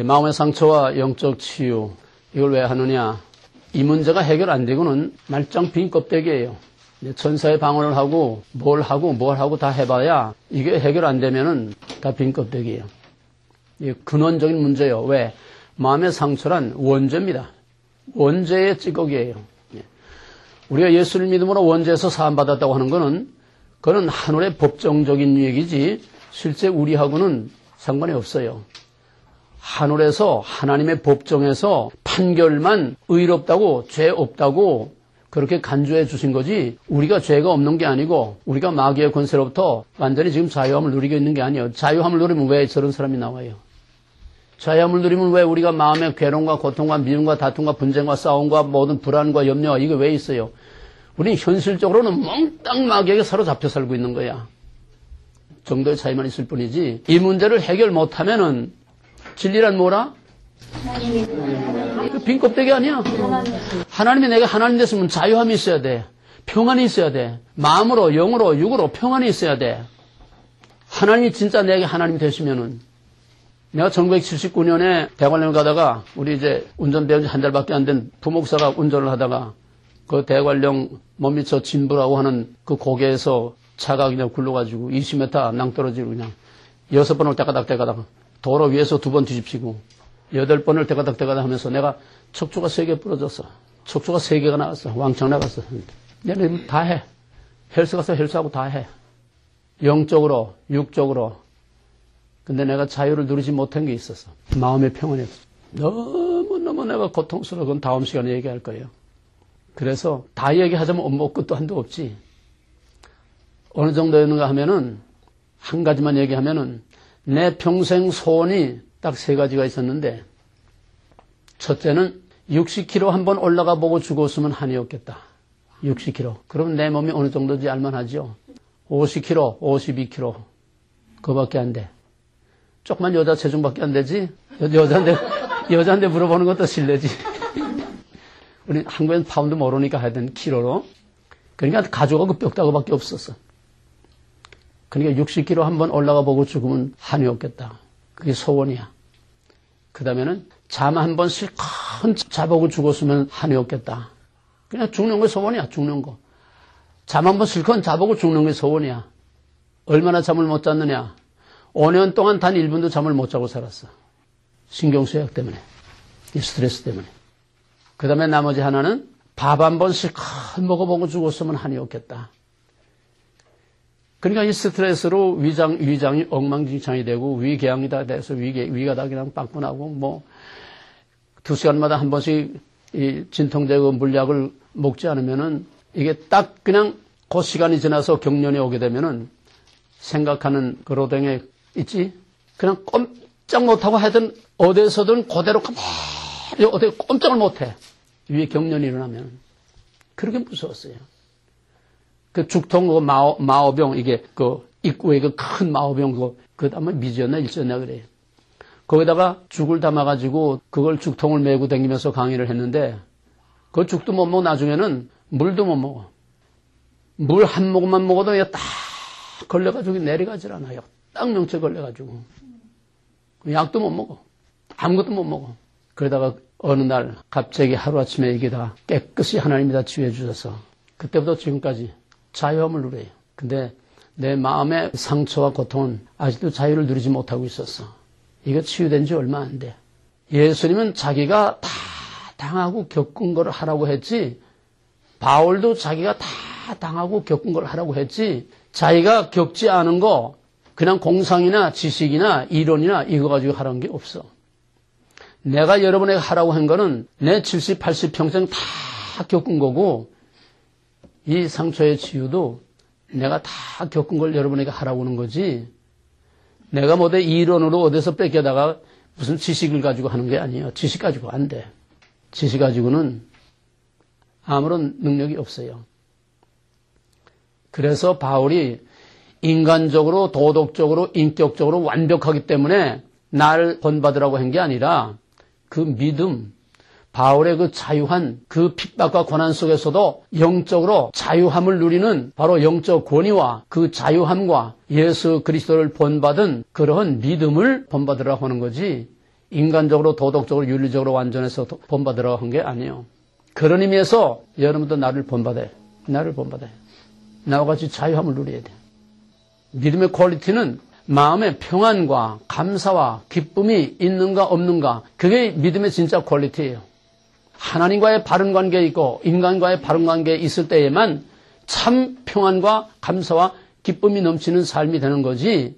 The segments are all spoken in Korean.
마음의 상처와 영적 치유, 이걸 왜 하느냐? 이 문제가 해결 안 되고는 말짱 빈 껍데기예요. 천사의 방언을 하고 뭘 하고 다 해봐야 이게 해결 안 되면은 다 빈 껍데기예요. 이게 근원적인 문제예요. 왜? 마음의 상처란 원죄입니다. 원죄의 찌꺼기예요. 우리가 예수를 믿음으로 원죄에서 사함받았다고 하는 것은 그건 하늘의 법정적인 얘기지 실제 우리하고는 상관이 없어요. 하늘에서 하나님의 법정에서 판결만 의롭다고 죄 없다고 그렇게 간주해 주신 거지 우리가 죄가 없는 게 아니고 우리가 마귀의 권세로부터 완전히 지금 자유함을 누리고 있는 게 아니에요. 자유함을 누리면 왜 저런 사람이 나와요? 자유함을 누리면 왜 우리가 마음의 괴로움과 고통과 미움과 다툼과 분쟁과 싸움과 모든 불안과 염려가 이게 왜 있어요? 우리는 현실적으로는 몽땅 마귀에게 사로잡혀 살고 있는 거야. 정도의 차이만 있을 뿐이지 이 문제를 해결 못하면은 진리란 뭐라? 그 빈 껍데기 아니야. 하나님이 내가 하나님 됐으면 자유함이 있어야 돼. 평안이 있어야 돼. 마음으로 영으로 육으로 평안이 있어야 돼. 하나님이 진짜 내게 하나님 되시면은 내가 1979년에 대관령을 가다가 우리 이제 운전 배운 지 한 달밖에 안 된 부목사가 운전을 하다가 그 대관령 못미쳐 진부라고 하는 그 고개에서 차가 그냥 굴러가지고 20m 낭떠러지로 그냥 6번을 때가닥 도로 위에서 2번 뒤집히고 8번을 때가닥 하면서 내가 척추가 3개 부러졌어. 척추가 3개가 나왔어. 왕창 나갔어. 얘네 다 해. 헬스 가서 헬스하고 다 해. 영적으로 육적으로. 근데 내가 자유를 누리지 못한 게 있었어. 마음의 평안이 없어. 너무너무 내가 고통스러워. 그건 다음 시간에 얘기할 거예요. 그래서 다 얘기하자면 엄마 끝도 한도 없지. 어느 정도였는가 하면은 한 가지만 얘기하면은 내 평생 소원이 딱 3가지가 있었는데 첫째는 60kg 한번 올라가 보고 죽었으면 한이 없겠다. 60kg. 그럼 내 몸이 어느 정도인지 알만하죠. 50kg, 52kg. 그거밖에 안 돼. 조그만 여자 체중밖에 안 되지. 여자한테 물어보는 것도 실례지. 우리 한국엔 파운드 모르니까 하여튼 키로로. 그러니까 가져가고 뼈다구밖에 없었어. 그러니까 60kg 한번 올라가 보고 죽으면 한이 없겠다. 그게 소원이야. 그 다음에는 잠 한 번 실컷 자보고 죽었으면 한이 없겠다. 그냥 죽는 게 소원이야. 죽는 거. 잠 한 번 실컷 자보고 죽는 게 소원이야. 얼마나 잠을 못 잤느냐. 5년 동안 단 1분도 잠을 못 자고 살았어. 신경쇠약 때문에. 이 스트레스 때문에. 그 다음에 나머지 하나는 밥 한 번 실컷 먹어보고 죽었으면 한이 없겠다. 그러니까 이 스트레스로 위장이 엉망진창이 되고 위궤양이 다 돼서 위가 다 그냥 빵꾸나고 뭐 2시간마다 한 번씩 이 진통제고 물약을 먹지 않으면은 이게 딱 그냥 그 시간이 지나서 경련이 오게 되면은 생각하는 그 로댕에 있지? 그냥 꼼짝 못하고 하여튼 어디서든 그대로 가만히 어디 꼼짝을 못해. 위에 경련이 일어나면. 그렇게 무서웠어요. 그 죽통, 그 마오병, 이게 그 입구에 그 큰 마오병, 그 아마 미지였나 일지였나 그래요. 거기다가 죽을 담아가지고 그걸 죽통을 메고 다니면서 강의를 했는데 그 죽도 못 먹고 나중에는 물도 못 먹어. 물 한 모금만 먹어도 그냥 딱 걸려가지고 내려가질 않아요. 딱 명체 걸려가지고. 약도 못 먹어. 아무것도 못 먹어. 그러다가 어느 날 갑자기 하루아침에 이게 다 깨끗이 하나님이 다 치유해 주셔서 그때부터 지금까지 자유함을 누려요. 근데 내 마음의 상처와 고통은 아직도 자유를 누리지 못하고 있었어. 이거 치유된 지 얼마 안 돼. 예수님은 자기가 다 당하고 겪은 걸 하라고 했지, 바울도 자기가 다 당하고 겪은 걸 하라고 했지, 자기가 겪지 않은 거 그냥 공상이나 지식이나 이론이나 이거 가지고 하라는 게 없어. 내가 여러분에게 하라고 한 거는 내 70, 80 평생 다 겪은 거고, 이 상처의 치유도 내가 다 겪은 걸 여러분에게 하라고 하는 거지, 내가 뭐대 이론으로 어디서 뺏겨다가 무슨 지식을 가지고 하는 게 아니에요. 지식 가지고 안 돼. 지식 가지고는 아무런 능력이 없어요. 그래서 바울이 인간적으로, 도덕적으로, 인격적으로 완벽하기 때문에 나를 본받으라고 한 게 아니라 그 믿음, 바울의 그 자유한 그 핍박과 고난 속에서도 영적으로 자유함을 누리는 바로 영적 권위와 그 자유함과 예수 그리스도를 본받은 그러한 믿음을 본받으라고 하는 거지, 인간적으로, 도덕적으로, 윤리적으로 완전해서 본받으라고 한 게 아니에요. 그런 의미에서 여러분도 나를 본받아요. 나를 본받아요. 나와 같이 자유함을 누려야 돼. 믿음의 퀄리티는 마음의 평안과 감사와 기쁨이 있는가 없는가, 그게 믿음의 진짜 퀄리티예요. 하나님과의 바른 관계에 있고 인간과의 바른 관계에 있을 때에만 참 평안과 감사와 기쁨이 넘치는 삶이 되는 거지,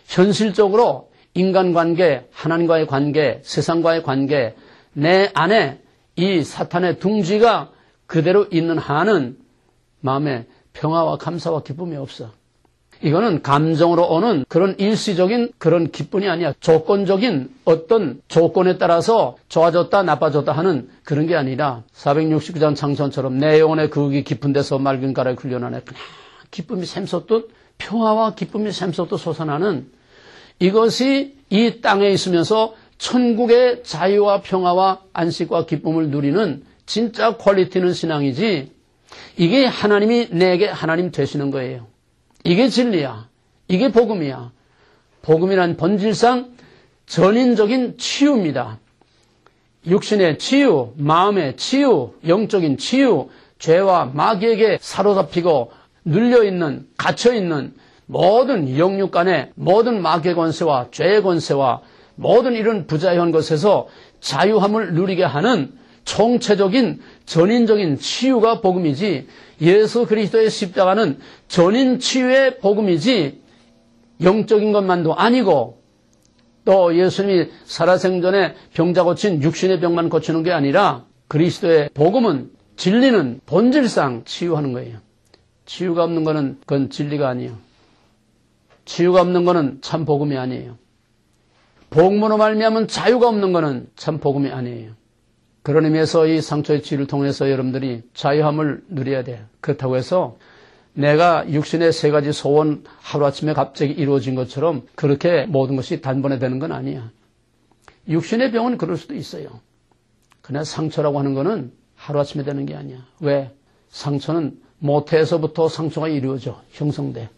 현실적으로 인간관계, 하나님과의 관계, 세상과의 관계, 내 안에 이 사탄의 둥지가 그대로 있는 한은 마음에 평화와 감사와 기쁨이 없어. 이거는 감정으로 오는 그런 일시적인 그런 기쁨이 아니야. 조건적인 어떤 조건에 따라서 좋아졌다 나빠졌다 하는 그런 게 아니라 469장 창선처럼 내 영혼의 그윽이 깊은 데서 맑은 가라에 훈련하네. 그냥 기쁨이 샘솟듯, 평화와 기쁨이 샘솟듯 솟아나는, 이것이 이 땅에 있으면서 천국의 자유와 평화와 안식과 기쁨을 누리는 진짜 퀄리티는 신앙이지, 이게 하나님이 내게 하나님 되시는 거예요. 이게 진리야. 이게 복음이야. 복음이란 본질상 전인적인 치유입니다. 육신의 치유, 마음의 치유, 영적인 치유, 죄와 마귀에게 사로잡히고 눌려있는, 갇혀있는 모든 영육 간의 모든 마귀의 권세와 죄의 권세와 모든 이런 부자유한 것에서 자유함을 누리게 하는 총체적인 전인적인 치유가 복음이지, 예수 그리스도의 십자가는 전인 치유의 복음이지 영적인 것만도 아니고, 또 예수님이 살아생전에 병자 고친 육신의 병만 고치는 게 아니라 그리스도의 복음은, 진리는 본질상 치유하는 거예요. 치유가 없는 거는 그건 진리가 아니에요. 치유가 없는 거는 참 복음이 아니에요. 복음으로 말미암은 자유가 없는 거는 참 복음이 아니에요. 그런 의미에서 이 상처의 치유를 통해서 여러분들이 자유함을 누려야 돼요. 그렇다고 해서 내가 육신의 세 가지 소원 하루아침에 갑자기 이루어진 것처럼 그렇게 모든 것이 단번에 되는 건 아니야. 육신의 병은 그럴 수도 있어요. 그러나 상처라고 하는 거는 하루아침에 되는 게 아니야. 왜? 상처는 모태에서부터 상처가 이루어져, 형성돼.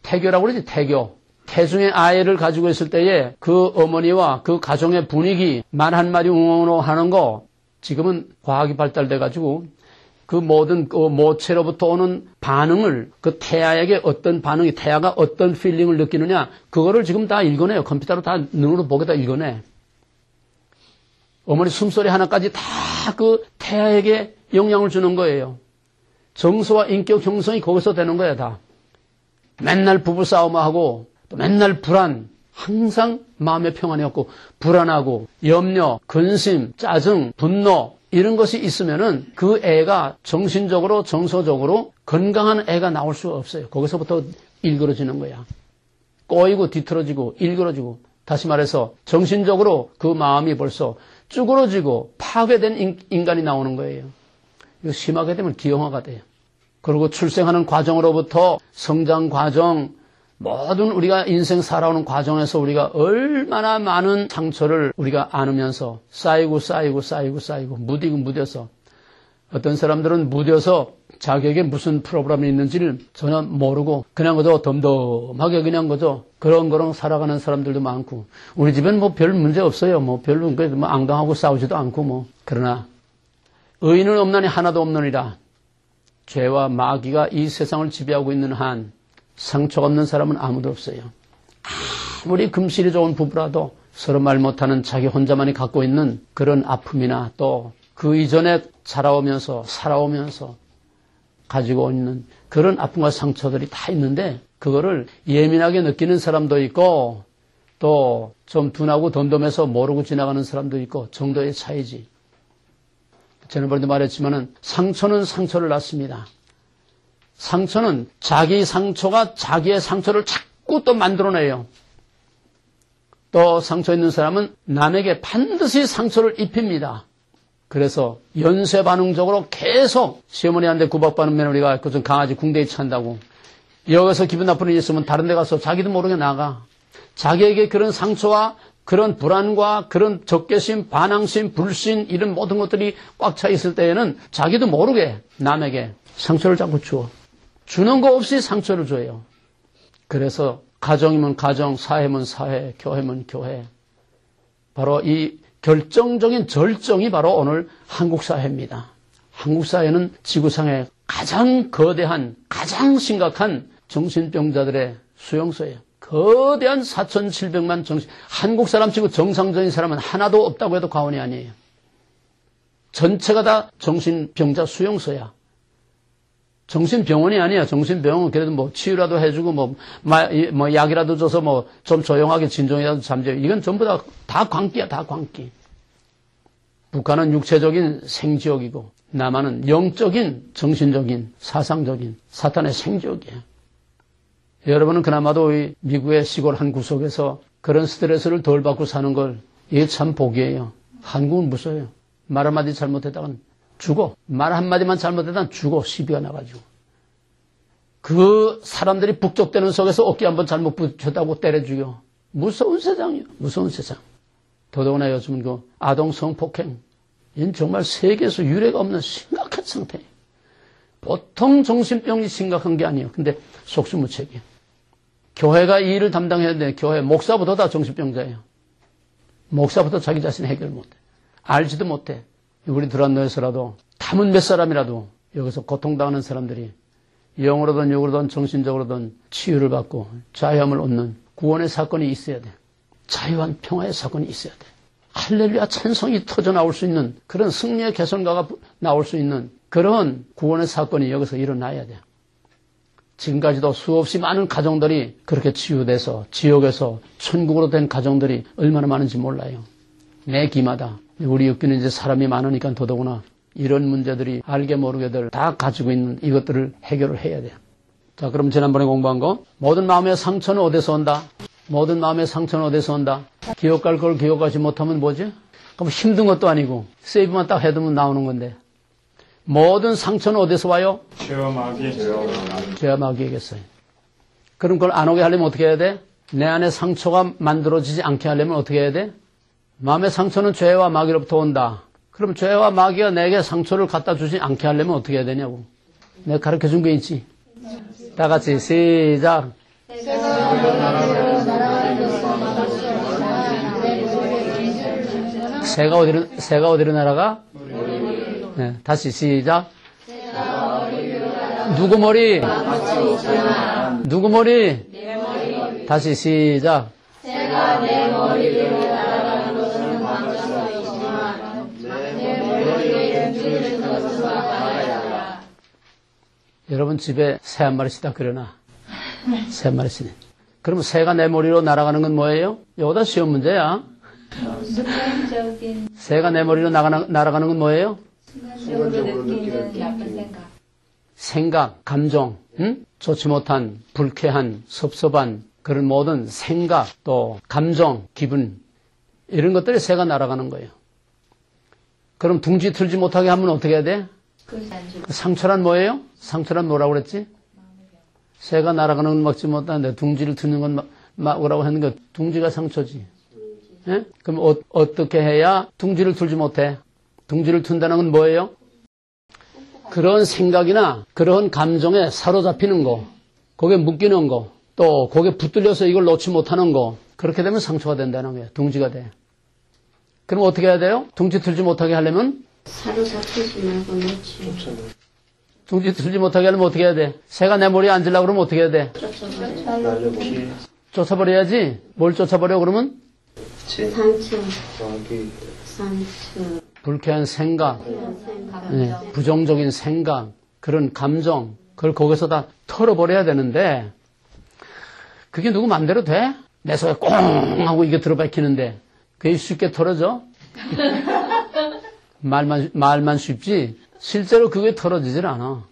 태교라고 그러지, 태교. 태중의 아이를 가지고 있을 때에 그 어머니와 그 가정의 분위기, 말 한마디 웅웅 하는 거, 지금은 과학이 발달돼가지고 그 모든 그 모체로부터 오는 반응을, 그 태아에게 어떤 반응이, 태아가 어떤 필링을 느끼느냐, 그거를 지금 다 읽어내요. 컴퓨터로 다 눈으로 보게 다 읽어내. 어머니 숨소리 하나까지 다 그 태아에게 영향을 주는 거예요. 정서와 인격 형성이 거기서 되는 거야, 다. 맨날 부부싸움하고 또 맨날 불안, 항상 마음의 평안이 없고 불안하고 염려, 근심, 짜증, 분노 이런 것이 있으면은 그 애가 정신적으로, 정서적으로 건강한 애가 나올 수가 없어요. 거기서부터 일그러지는 거야. 꼬이고 뒤틀어지고 일그러지고, 다시 말해서 정신적으로 그 마음이 벌써 쭈그러지고 파괴된 인간이 나오는 거예요. 이거 심하게 되면 기형아가 돼요. 그리고 출생하는 과정으로부터 성장 과정, 모든 우리가 인생 살아오는 과정에서 우리가 얼마나 많은 상처를 우리가 안으면서 쌓이고 무디고 무뎌서, 어떤 사람들은 무뎌서 자기에게 무슨 프로그램이 있는지를 전혀 모르고 그냥 그저 덤덤하게 그냥 그저 그렁그렁 살아가는 사람들도 많고, 우리 집엔 뭐 별 문제 없어요. 뭐 별로 뭐 앙당하고 싸우지도 않고 뭐. 그러나 의인은 없나니 하나도 없느니라. 죄와 마귀가 이 세상을 지배하고 있는 한 상처가 없는 사람은 아무도 없어요. 아무리 금실이 좋은 부부라도 서로 말 못하는 자기 혼자만이 갖고 있는 그런 아픔이나 또 그 이전에 살아오면서 가지고 있는 그런 아픔과 상처들이 다 있는데, 그거를 예민하게 느끼는 사람도 있고 또 좀 둔하고 덤덤해서 모르고 지나가는 사람도 있고, 정도의 차이지. 지난번에도 말했지만은 상처는 상처를 낳습니다. 상처는 자기 상처가 자기의 상처를 자꾸 또 만들어내요. 또 상처 있는 사람은 남에게 반드시 상처를 입힙니다. 그래서 연쇄 반응적으로 계속 시어머니한테 구박받는 며느리가 그 강아지 궁뎅이 찬다고, 여기서 기분 나쁜 일이 있으면 다른 데 가서 자기도 모르게 나가. 자기에게 그런 상처와 그런 불안과 그런 적개심, 반항심, 불신 이런 모든 것들이 꽉 차 있을 때에는 자기도 모르게 남에게 상처를 자꾸 주어. 주는 거 없이 상처를 줘요. 그래서 가정이면 가정, 사회면 사회, 교회면 교회. 바로 이 결정적인 절정이 바로 오늘 한국 사회입니다. 한국 사회는 지구상의 가장 거대한, 가장 심각한 정신병자들의 수용소예요. 거대한 4,700만 한국 사람 치고 정상적인 사람은 하나도 없다고 해도 과언이 아니에요. 전체가 다 정신병자 수용소야. 정신병원이 아니야. 정신병원은 그래도 뭐 치유라도 해주고 뭐 약이라도 줘서 뭐 좀 조용하게 진정이라도 잠재워. 이건 전부 다 광기야. 다 광기. 북한은 육체적인 생지옥이고 남한은 영적인, 정신적인, 사상적인 사탄의 생지옥이야. 여러분은 그나마도 이 미국의 시골 한 구석에서 그런 스트레스를 덜 받고 사는 걸 이게 참 복이에요. 한국은 무서워요. 말 한마디 잘못했다간 죽어. 말 한마디만 잘못했다간 죽어. 시비가 나가지고. 그 사람들이 북적대는 속에서 어깨 한번 잘못 붙였다고 때려 죽여. 무서운 세상이에요. 무서운 세상. 더더구나 요즘은 그 아동 성폭행. 이건 정말 세계에서 유례가 없는 심각한 상태예요. 보통 정신병이 심각한 게 아니에요. 근데 속수무책이에요. 교회가 이 일을 담당해야 돼. 교회 목사부터 다 정신병자예요. 목사부터 자기 자신 해결 못해. 알지도 못해. 우리 드란노에서라도 담은 몇 사람이라도 여기서 고통당하는 사람들이 영으로든 육으로든 정신적으로든 치유를 받고 자유함을 얻는 구원의 사건이 있어야 돼. 자유한 평화의 사건이 있어야 돼. 할렐루야 찬송이 터져 나올 수 있는 그런 승리의 개선가가 나올 수 있는 그런 구원의 사건이 여기서 일어나야 돼. 지금까지도 수없이 많은 가정들이 그렇게 치유돼서 지옥에서 천국으로 된 가정들이 얼마나 많은지 몰라요. 매 기마다. 우리 육교는 이제 사람이 많으니까 더더구나 이런 문제들이 알게 모르게들 다 가지고 있는 이것들을 해결을 해야 돼요. 자, 그럼 지난번에 공부한 거 모든 마음의 상처는 어디서 온다? 모든 마음의 상처는 어디서 온다? 기억할 걸 기억하지 못하면 뭐지? 그럼 힘든 것도 아니고 세이브만 딱 해두면 나오는 건데 모든 상처는 어디서 와요? 죄와 마귀. 죄와 마귀에게서요. 그럼 그걸 안 오게 하려면 어떻게 해야 돼? 내 안에 상처가 만들어지지 않게 하려면 어떻게 해야 돼? 마음의 상처는 죄와 마귀로부터 온다. 그럼 죄와 마귀가 내게 상처를 갖다 주지 않게 하려면 어떻게 해야 되냐고. 내가 가르쳐 준 게 있지. 다 같이 시작. 새가 어디로 날아가? 네, 다시 시작. 누구 머리? 누구 머리? 다시 시작. 새가 내 머리 위로 날아가는 것은 막을 수 있지만 내 머리에 줄을 것은 막아야. 여러분 집에 새 한 마리씩 그려놔. 새 한 마리씩. 그럼 새가 내 머리로 날아가는 건 뭐예요? 이거보다 쉬운 문제야. 새가 내 머리로 날아가는 건 뭐예요? 순간적으로 느끼는 나쁜 생각, 감정, 좋지 못한, 불쾌한, 섭섭한 그런 모든 생각, 또 감정, 기분 이런 것들이 새가 날아가는 거예요. 그럼 둥지 틀지 못하게 하면 어떻게 해야 돼? 상처란 뭐예요? 상처란 뭐라고 그랬지? 새가 날아가는 건 막지 못하는데 둥지를 트는 건 막으라고 하는 거 둥지가 상처지. 예? 그럼 어떻게 해야 둥지를 틀지 못해? 둥지를 튼다는 건 뭐예요? 그런 생각이나 그런 감정에 사로잡히는 거, 거기에 묶이는 거, 또 거기에 붙들려서 이걸 놓지 못하는 거, 그렇게 되면 상처가 된다는 거예요. 둥지가 돼. 그럼 어떻게 해야 돼요? 둥지 틀지 못하게 하려면? 사로잡히지 말고 놓지. 둥지 틀지 못하게 하려면 어떻게 해야 돼? 새가 내 머리에 앉으려고 그러면 어떻게 해야 돼? 쫓아버려야지. 뭘 쫓아버려 그러면? 상처. 불쾌한 생각, 네, 부정적인 생각, 그런 감정, 그걸 거기서 다 털어버려야 되는데, 그게 누구 맘대로 돼? 내 속에 꽁 하고 이게 들어박히는데, 그게 쉽게 털어져? 말만 쉽지, 실제로 그게 털어지질 않아.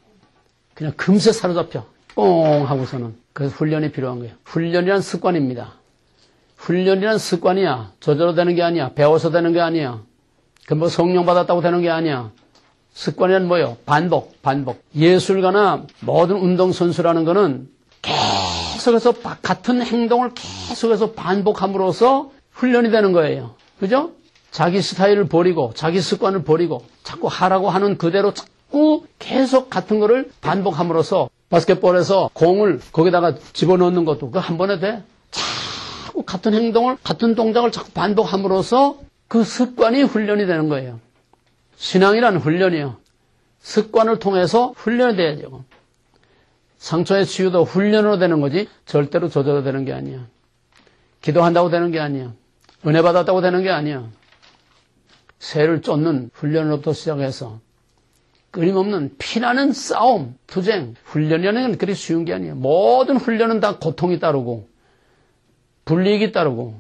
그냥 금세 사로잡혀. 꽁 하고서는. 그래서 훈련이 필요한 거예요. 훈련이란 습관입니다. 훈련이란 습관이야. 저절로 되는 게 아니야. 배워서 되는 게 아니야. 그 뭐 성령 받았다고 되는 게 아니야. 습관이란 뭐예요? 반복. 예술가나 모든 운동선수라는 거는 계속해서 같은 행동을 계속해서 반복함으로써 훈련이 되는 거예요. 그죠? 자기 스타일을 버리고 자기 습관을 버리고 자꾸 하라고 하는 그대로 자꾸 계속 같은 거를 반복함으로써 바스켓볼에서 공을 거기다가 집어넣는 것도 그거 한 번에 돼? 자꾸 같은 행동을, 같은 동작을 자꾸 반복함으로써 그 습관이 훈련이 되는 거예요. 신앙이란 훈련이에요. 습관을 통해서 훈련이 돼야죠. 상처의 치유도 훈련으로 되는 거지 절대로 저절로 되는 게 아니야. 기도한다고 되는 게 아니야. 은혜 받았다고 되는 게 아니야. 새를 쫓는 훈련으로부터 시작해서 끊임없는 피나는 싸움, 투쟁, 훈련이라는 건 그리 쉬운 게 아니에요. 모든 훈련은 다 고통이 따르고 불이익이 따르고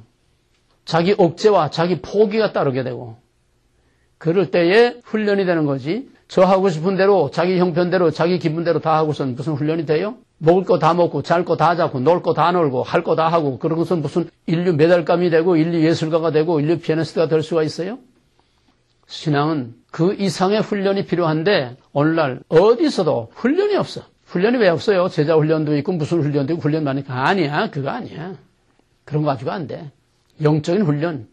자기 억제와 자기 포기가 따르게 되고 그럴 때에 훈련이 되는 거지. 저 하고 싶은 대로 자기 형편대로 자기 기분대로 다 하고선 무슨 훈련이 돼요? 먹을 거 다 먹고 잘 거 다 잡고 놀 거 다 놀고 할 거 다 하고 그런 것은 무슨 인류 메달감이 되고 인류 예술가가 되고 인류 피아니스트가 될 수가 있어요? 신앙은 그 이상의 훈련이 필요한데 오늘날 어디서도 훈련이 없어. 훈련이 왜 없어요? 제자 훈련도 있고 무슨 훈련도 있고 훈련 많이 아니야. 그거 아니야. 그런 거 가지고 안 돼. 영적인 훈련.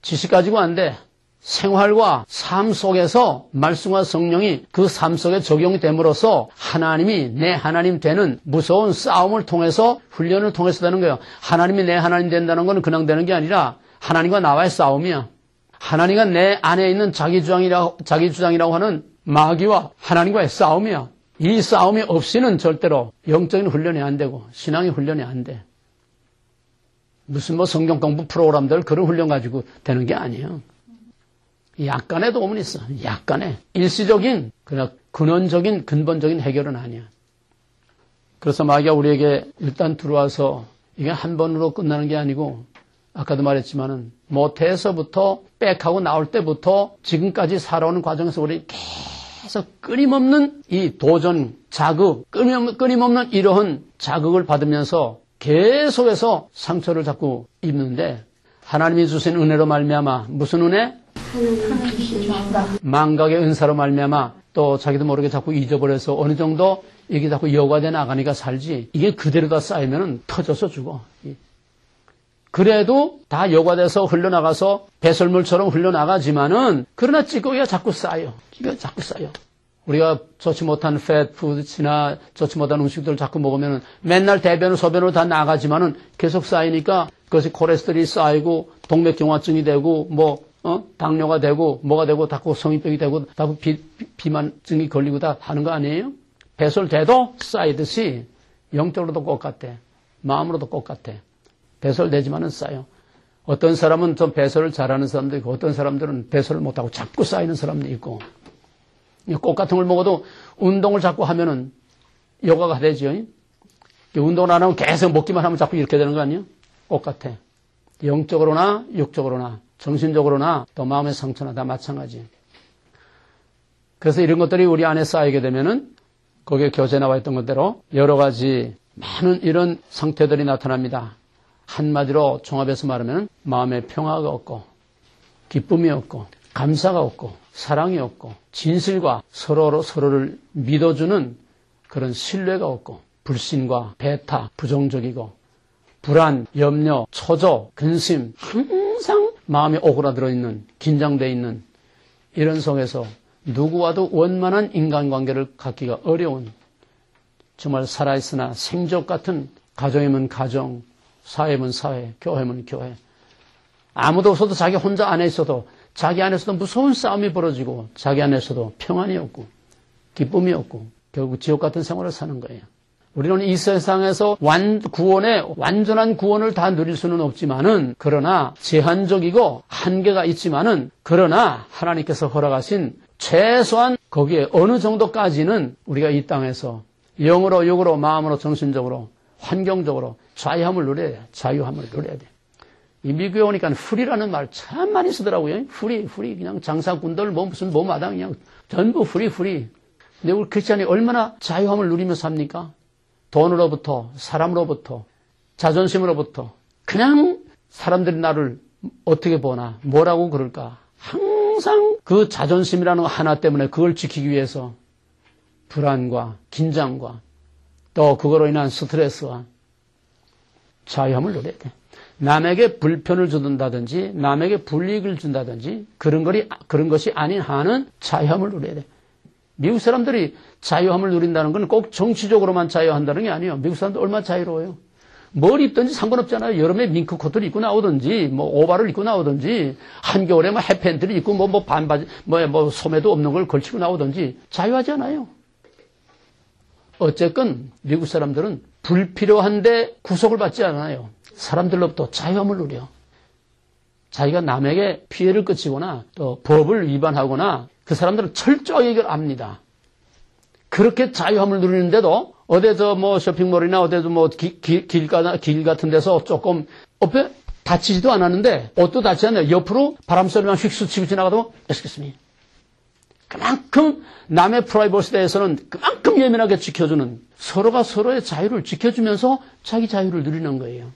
지식 가지고 안 돼. 생활과 삶 속에서 말씀과 성령이 그 삶 속에 적용이 됨으로써 하나님이 내 하나님 되는 무서운 싸움을 통해서 훈련을 통해서 되는 거예요. 하나님이 내 하나님 된다는 건 그냥 되는 게 아니라 하나님과 나와의 싸움이야. 하나님과 내 안에 있는 자기 주장이라고 하는 마귀와 하나님과의 싸움이야. 이 싸움이 없이는 절대로 영적인 훈련이 안 되고 신앙의 훈련이 안 돼. 무슨 성경 공부 프로그램들 그런 훈련 가지고 되는 게 아니에요. 약간의 도움은 있어. 약간의. 일시적인, 그냥 근원적인, 근본적인 해결은 아니야. 그래서 마귀가 우리에게 일단 들어와서 이게 한 번으로 끝나는 게 아니고 아까도 말했지만은 모태에서부터 빽하고 나올 때부터 지금까지 살아오는 과정에서 우리 계속 끊임없는 이 도전, 자극, 끊임없는 이러한 자극을 받으면서 계속해서 상처를 자꾸 입는데 하나님이 주신 은혜로 말미암아 무슨 은혜? 망각의 은사로 말미암아 또 자기도 모르게 자꾸 잊어버려서 어느 정도 이게 자꾸 여과돼 나가니까 살지 이게 그대로 다 쌓이면 터져서 죽어. 그래도 다 여과돼서 흘러나가서 배설물처럼 흘러나가지만은 그러나 찌꺼기가 자꾸 쌓여. 찌꺼기가 자꾸 쌓여. 우리가 좋지 못한 패트푸드나 좋지 못한 음식들을 자꾸 먹으면 맨날 대변을 소변으로 다 나가지만은 계속 쌓이니까 그것이 콜레스테롤이 쌓이고 동맥경화증이 되고 당뇨가 되고 뭐가 되고 자꾸 성인병이 되고 자꾸 비만증이 걸리고 다 하는 거 아니에요? 배설돼도 쌓이듯이 영적으로도 똑같아. 마음으로도 똑같아. 배설되지만은 쌓여. 어떤 사람은 좀 배설을 잘하는 사람도 있고 어떤 사람들은 배설을 못하고 자꾸 쌓이는 사람도 있고 꽃 같은 걸 먹어도 운동을 자꾸 하면은 여과가 되죠. 운동을 안 하면 계속 먹기만 하면 자꾸 이렇게 되는 거 아니에요? 꽃 같아. 영적으로나 육적으로나 정신적으로나 또 마음의 상처나 다 마찬가지. 그래서 이런 것들이 우리 안에 쌓이게 되면은 거기에 교재에 나와 있던 것대로 여러 가지 많은 이런 상태들이 나타납니다. 한마디로 종합해서 말하면 마음의 평화가 없고 기쁨이 없고 감사가 없고 사랑이 없고 진실과 서로를 믿어주는 그런 신뢰가 없고 불신과 배타, 부정적이고 불안, 염려, 초조, 근심 항상 마음에 오그라들어 있는 긴장되어 있는 이런 속에서 누구와도 원만한 인간관계를 갖기가 어려운 정말 살아있으나 생적 같은 가정이면 가정, 사회면 사회, 교회면 교회. 아무도 없어도 자기 혼자 안에 있어도 자기 안에서도 무서운 싸움이 벌어지고 자기 안에서도 평안이 없고 기쁨이 없고 결국 지옥 같은 생활을 사는 거예요. 우리는 이 세상에서 완전한 구원을 다 누릴 수는 없지만은 그러나 제한적이고 한계가 있지만은 그러나 하나님께서 허락하신 최소한 거기에 어느 정도까지는 우리가 이 땅에서 영으로 육으로 마음으로 정신적으로 환경적으로 자유함을 누려야 돼. 자유함을 누려야 돼. 이 미국에 오니까 프리라는 말 참 많이 쓰더라고요. 프리 그냥 장사꾼들 무슨 마당 그냥 전부 프리. 근데 우리 크리스찬이 얼마나 자유함을 누리며 삽니까? 돈으로부터 사람으로부터 자존심으로부터 그냥 사람들이 나를 어떻게 보나 뭐라고 그럴까 항상 그 자존심이라는 거 하나 때문에 그걸 지키기 위해서 불안과 긴장과 또 그거로 인한 스트레스와 자유함을 누려야 돼. 남에게 불편을 준다든지 남에게 불이익을 준다든지 그런 것이 아닌 한은 자유함을 누려야 돼. 미국 사람들이 자유함을 누린다는 건 꼭 정치적으로만 자유한다는 게 아니에요. 미국 사람들 얼마나 자유로워요. 뭘 입든지 상관없잖아요. 여름에 밍크 코트를 입고 나오든지, 뭐 오바를 입고 나오든지, 한겨울에 뭐 햇팬트를 입고 뭐 반바지, 뭐 소매도 없는 걸 걸치고 나오든지 자유하잖아요. 어쨌건 미국 사람들은 불필요한데 구속을 받지 않아요. 사람들로부터 자유함을 누려. 자기가 남에게 피해를 끼치거나 또 법을 위반하거나 그 사람들은 철저히 이걸 압니다. 그렇게 자유함을 누리는데도 어디서 뭐 쇼핑몰이나 어디서 뭐 길 같은 데서 조금 옆에 다치지도 않았는데 옷도 다치지 않아요. 옆으로 바람 소리만 휙 스치고 지나가도 excuse me. 그만큼 남의 프라이버시에 대해서는 그만큼 예민하게 지켜주는 서로가 서로의 자유를 지켜주면서 자기 자유를 누리는 거예요.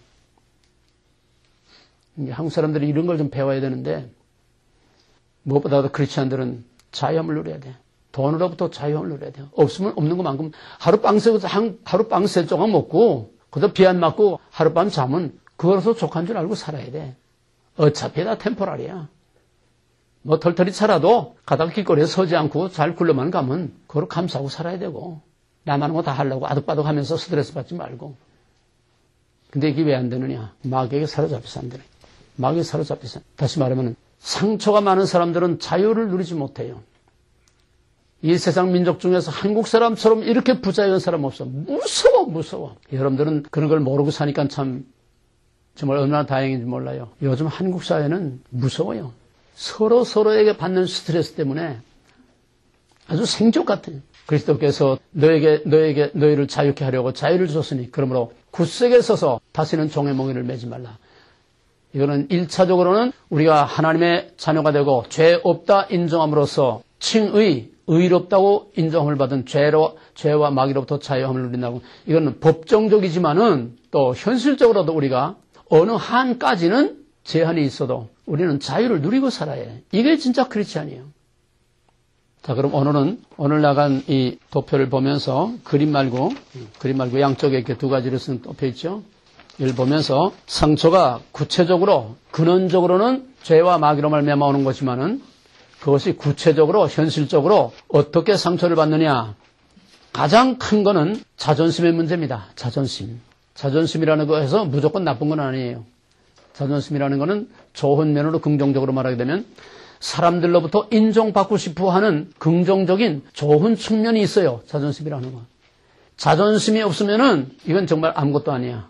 한국 사람들이 이런 걸 좀 배워야 되는데 무엇보다도 크리스찬들은 자유함을 누려야 돼. 돈으로부터 자유함을 누려야 돼요. 없으면 없는 것만큼 하룻밤 세 조각 먹고 그래서 비 안 맞고 하룻밤 잠은 그거로서 족한 줄 알고 살아야 돼. 어차피 다 템포랄이야. 뭐 털털이 차라도 가다가 길거리에 서지 않고 잘 굴러만 가면 그걸 감싸고 살아야 되고 남 하는 거 다 하려고 아득바득 하면서 스트레스 받지 말고. 근데 이게 왜 안 되느냐. 마귀에게 사로잡혀서 안 되네. 마귀에 사로잡혀서. 다시 말하면 상처가 많은 사람들은 자유를 누리지 못해요. 이 세상 민족 중에서 한국 사람처럼 이렇게 부자유한 사람 없어. 무서워. 여러분들은 그런 걸 모르고 사니까 참 정말 얼마나 다행인지 몰라요. 요즘 한국 사회는 무서워요. 서로에게 받는 스트레스 때문에 아주 생존 같아요. 그리스도께서 너희를 자유케 하려고 자유를 주셨으니 그러므로 굳세게 서서 다시는 종의 몽에를 매지 말라. 이거는 1차적으로는 우리가 하나님의 자녀가 되고 죄 없다 인정함으로써 의롭다고 인정함을 받은 죄와 마귀로부터 자유함을 누린다고. 이거는 법정적이지만은 또 현실적으로도 우리가 어느 한까지는 제한이 있어도 우리는 자유를 누리고 살아야 해. 이게 진짜 크리스찬이에요. 자, 그럼 오늘 나간 이 도표를 보면서 그림 말고 양쪽에 이렇게 두 가지를 쓴 도표 있죠. 이걸 보면서 상처가 구체적으로 근원적으로는 죄와 마귀로 말미암아 오는 것이지만은 그것이 구체적으로 현실적으로 어떻게 상처를 받느냐. 가장 큰 거는 자존심의 문제입니다. 자존심이라는 거에서 무조건 나쁜 건 아니에요. 자존심이라는 거는 좋은 면으로 긍정적으로 말하게 되면 사람들로부터 인정받고 싶어 하는 긍정적인 좋은 측면이 있어요. 자존심이라는 거. 자존심이 없으면은 이건 정말 아무것도 아니야.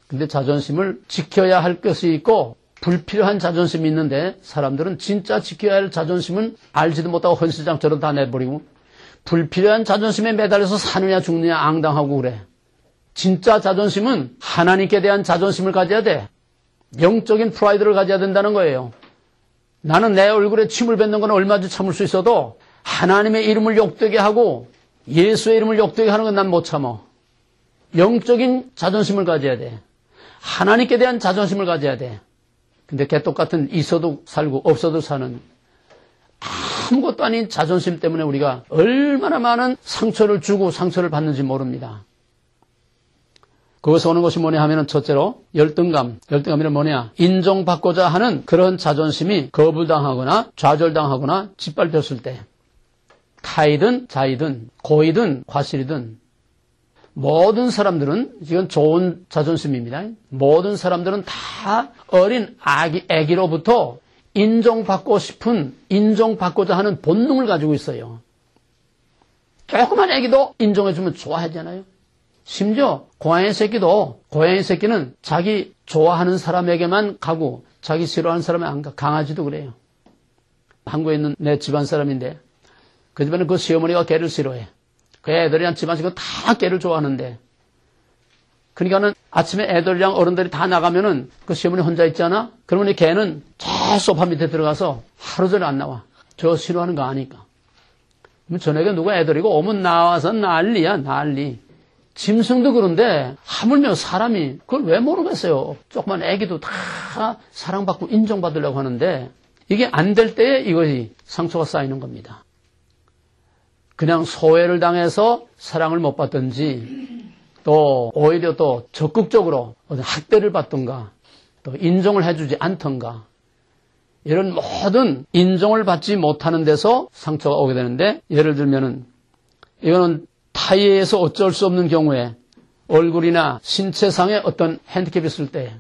근데 자존심을 지켜야 할 것이 있고 불필요한 자존심이 있는데 사람들은 진짜 지켜야 할 자존심은 알지도 못하고 헌시장처럼 다 내버리고 불필요한 자존심에 매달려서 사느냐 죽느냐 앙당하고 그래. 진짜 자존심은 하나님께 대한 자존심을 가져야 돼. 영적인 프라이드를 가져야 된다는 거예요. 나는 내 얼굴에 침을 뱉는 건 얼마든지 참을 수 있어도 하나님의 이름을 욕되게 하고 예수의 이름을 욕되게 하는 건 난 못 참아. 영적인 자존심을 가져야 돼. 하나님께 대한 자존심을 가져야 돼. 근데 개똑같은 있어도 살고 없어도 사는 아무것도 아닌 자존심 때문에 우리가 얼마나 많은 상처를 주고 상처를 받는지 모릅니다. 거기서 오는 것이 뭐냐 하면은 첫째로 열등감이란 뭐냐? 인정받고자 하는 그런 자존심이 거부당하거나 좌절당하거나 짓밟혔을 때 타이든 자이든 고이든 과실이든 모든 사람들은 이건 좋은 자존심입니다. 모든 사람들은 다 어린 아기로부터 인정받고자 하는 본능을 가지고 있어요. 조그만 아기도 인정해주면 좋아하잖아요. 심지어 고양이 새끼는 자기 좋아하는 사람에게만 가고 자기 싫어하는 사람에 안 가. 강아지도 그래요. 한국에 있는 내 집안 사람인데 그 집안은 그 시어머니가 개를 싫어해. 그 애들이랑 집안 식구 다 개를 좋아하는데 그러니까는 아침에 애들이랑 어른들이 다 나가면은 그 시어머니 혼자 있잖아. 그러면 이 개는 저 소파 밑에 들어가서 하루 종일 안 나와. 저 싫어하는 거 아니까. 그럼 저녁에 누가 애들이고 오면 나와서 난리야 난리. 짐승도 그런데 하물며 사람이 그걸 왜 모르겠어요. 조그만 애기도 다 사랑받고 인정받으려고 하는데 이게 안 될 때에 이것이 상처가 쌓이는 겁니다. 그냥 소외를 당해서 사랑을 못 받든지 또 오히려 또 적극적으로 학대를 받든가 또 인정을 해주지 않던가 이런 모든 인정을 받지 못하는 데서 상처가 오게 되는데 예를 들면은 이거는 타의에서 어쩔 수 없는 경우에 얼굴이나 신체상의 어떤 핸디캡이 있을 때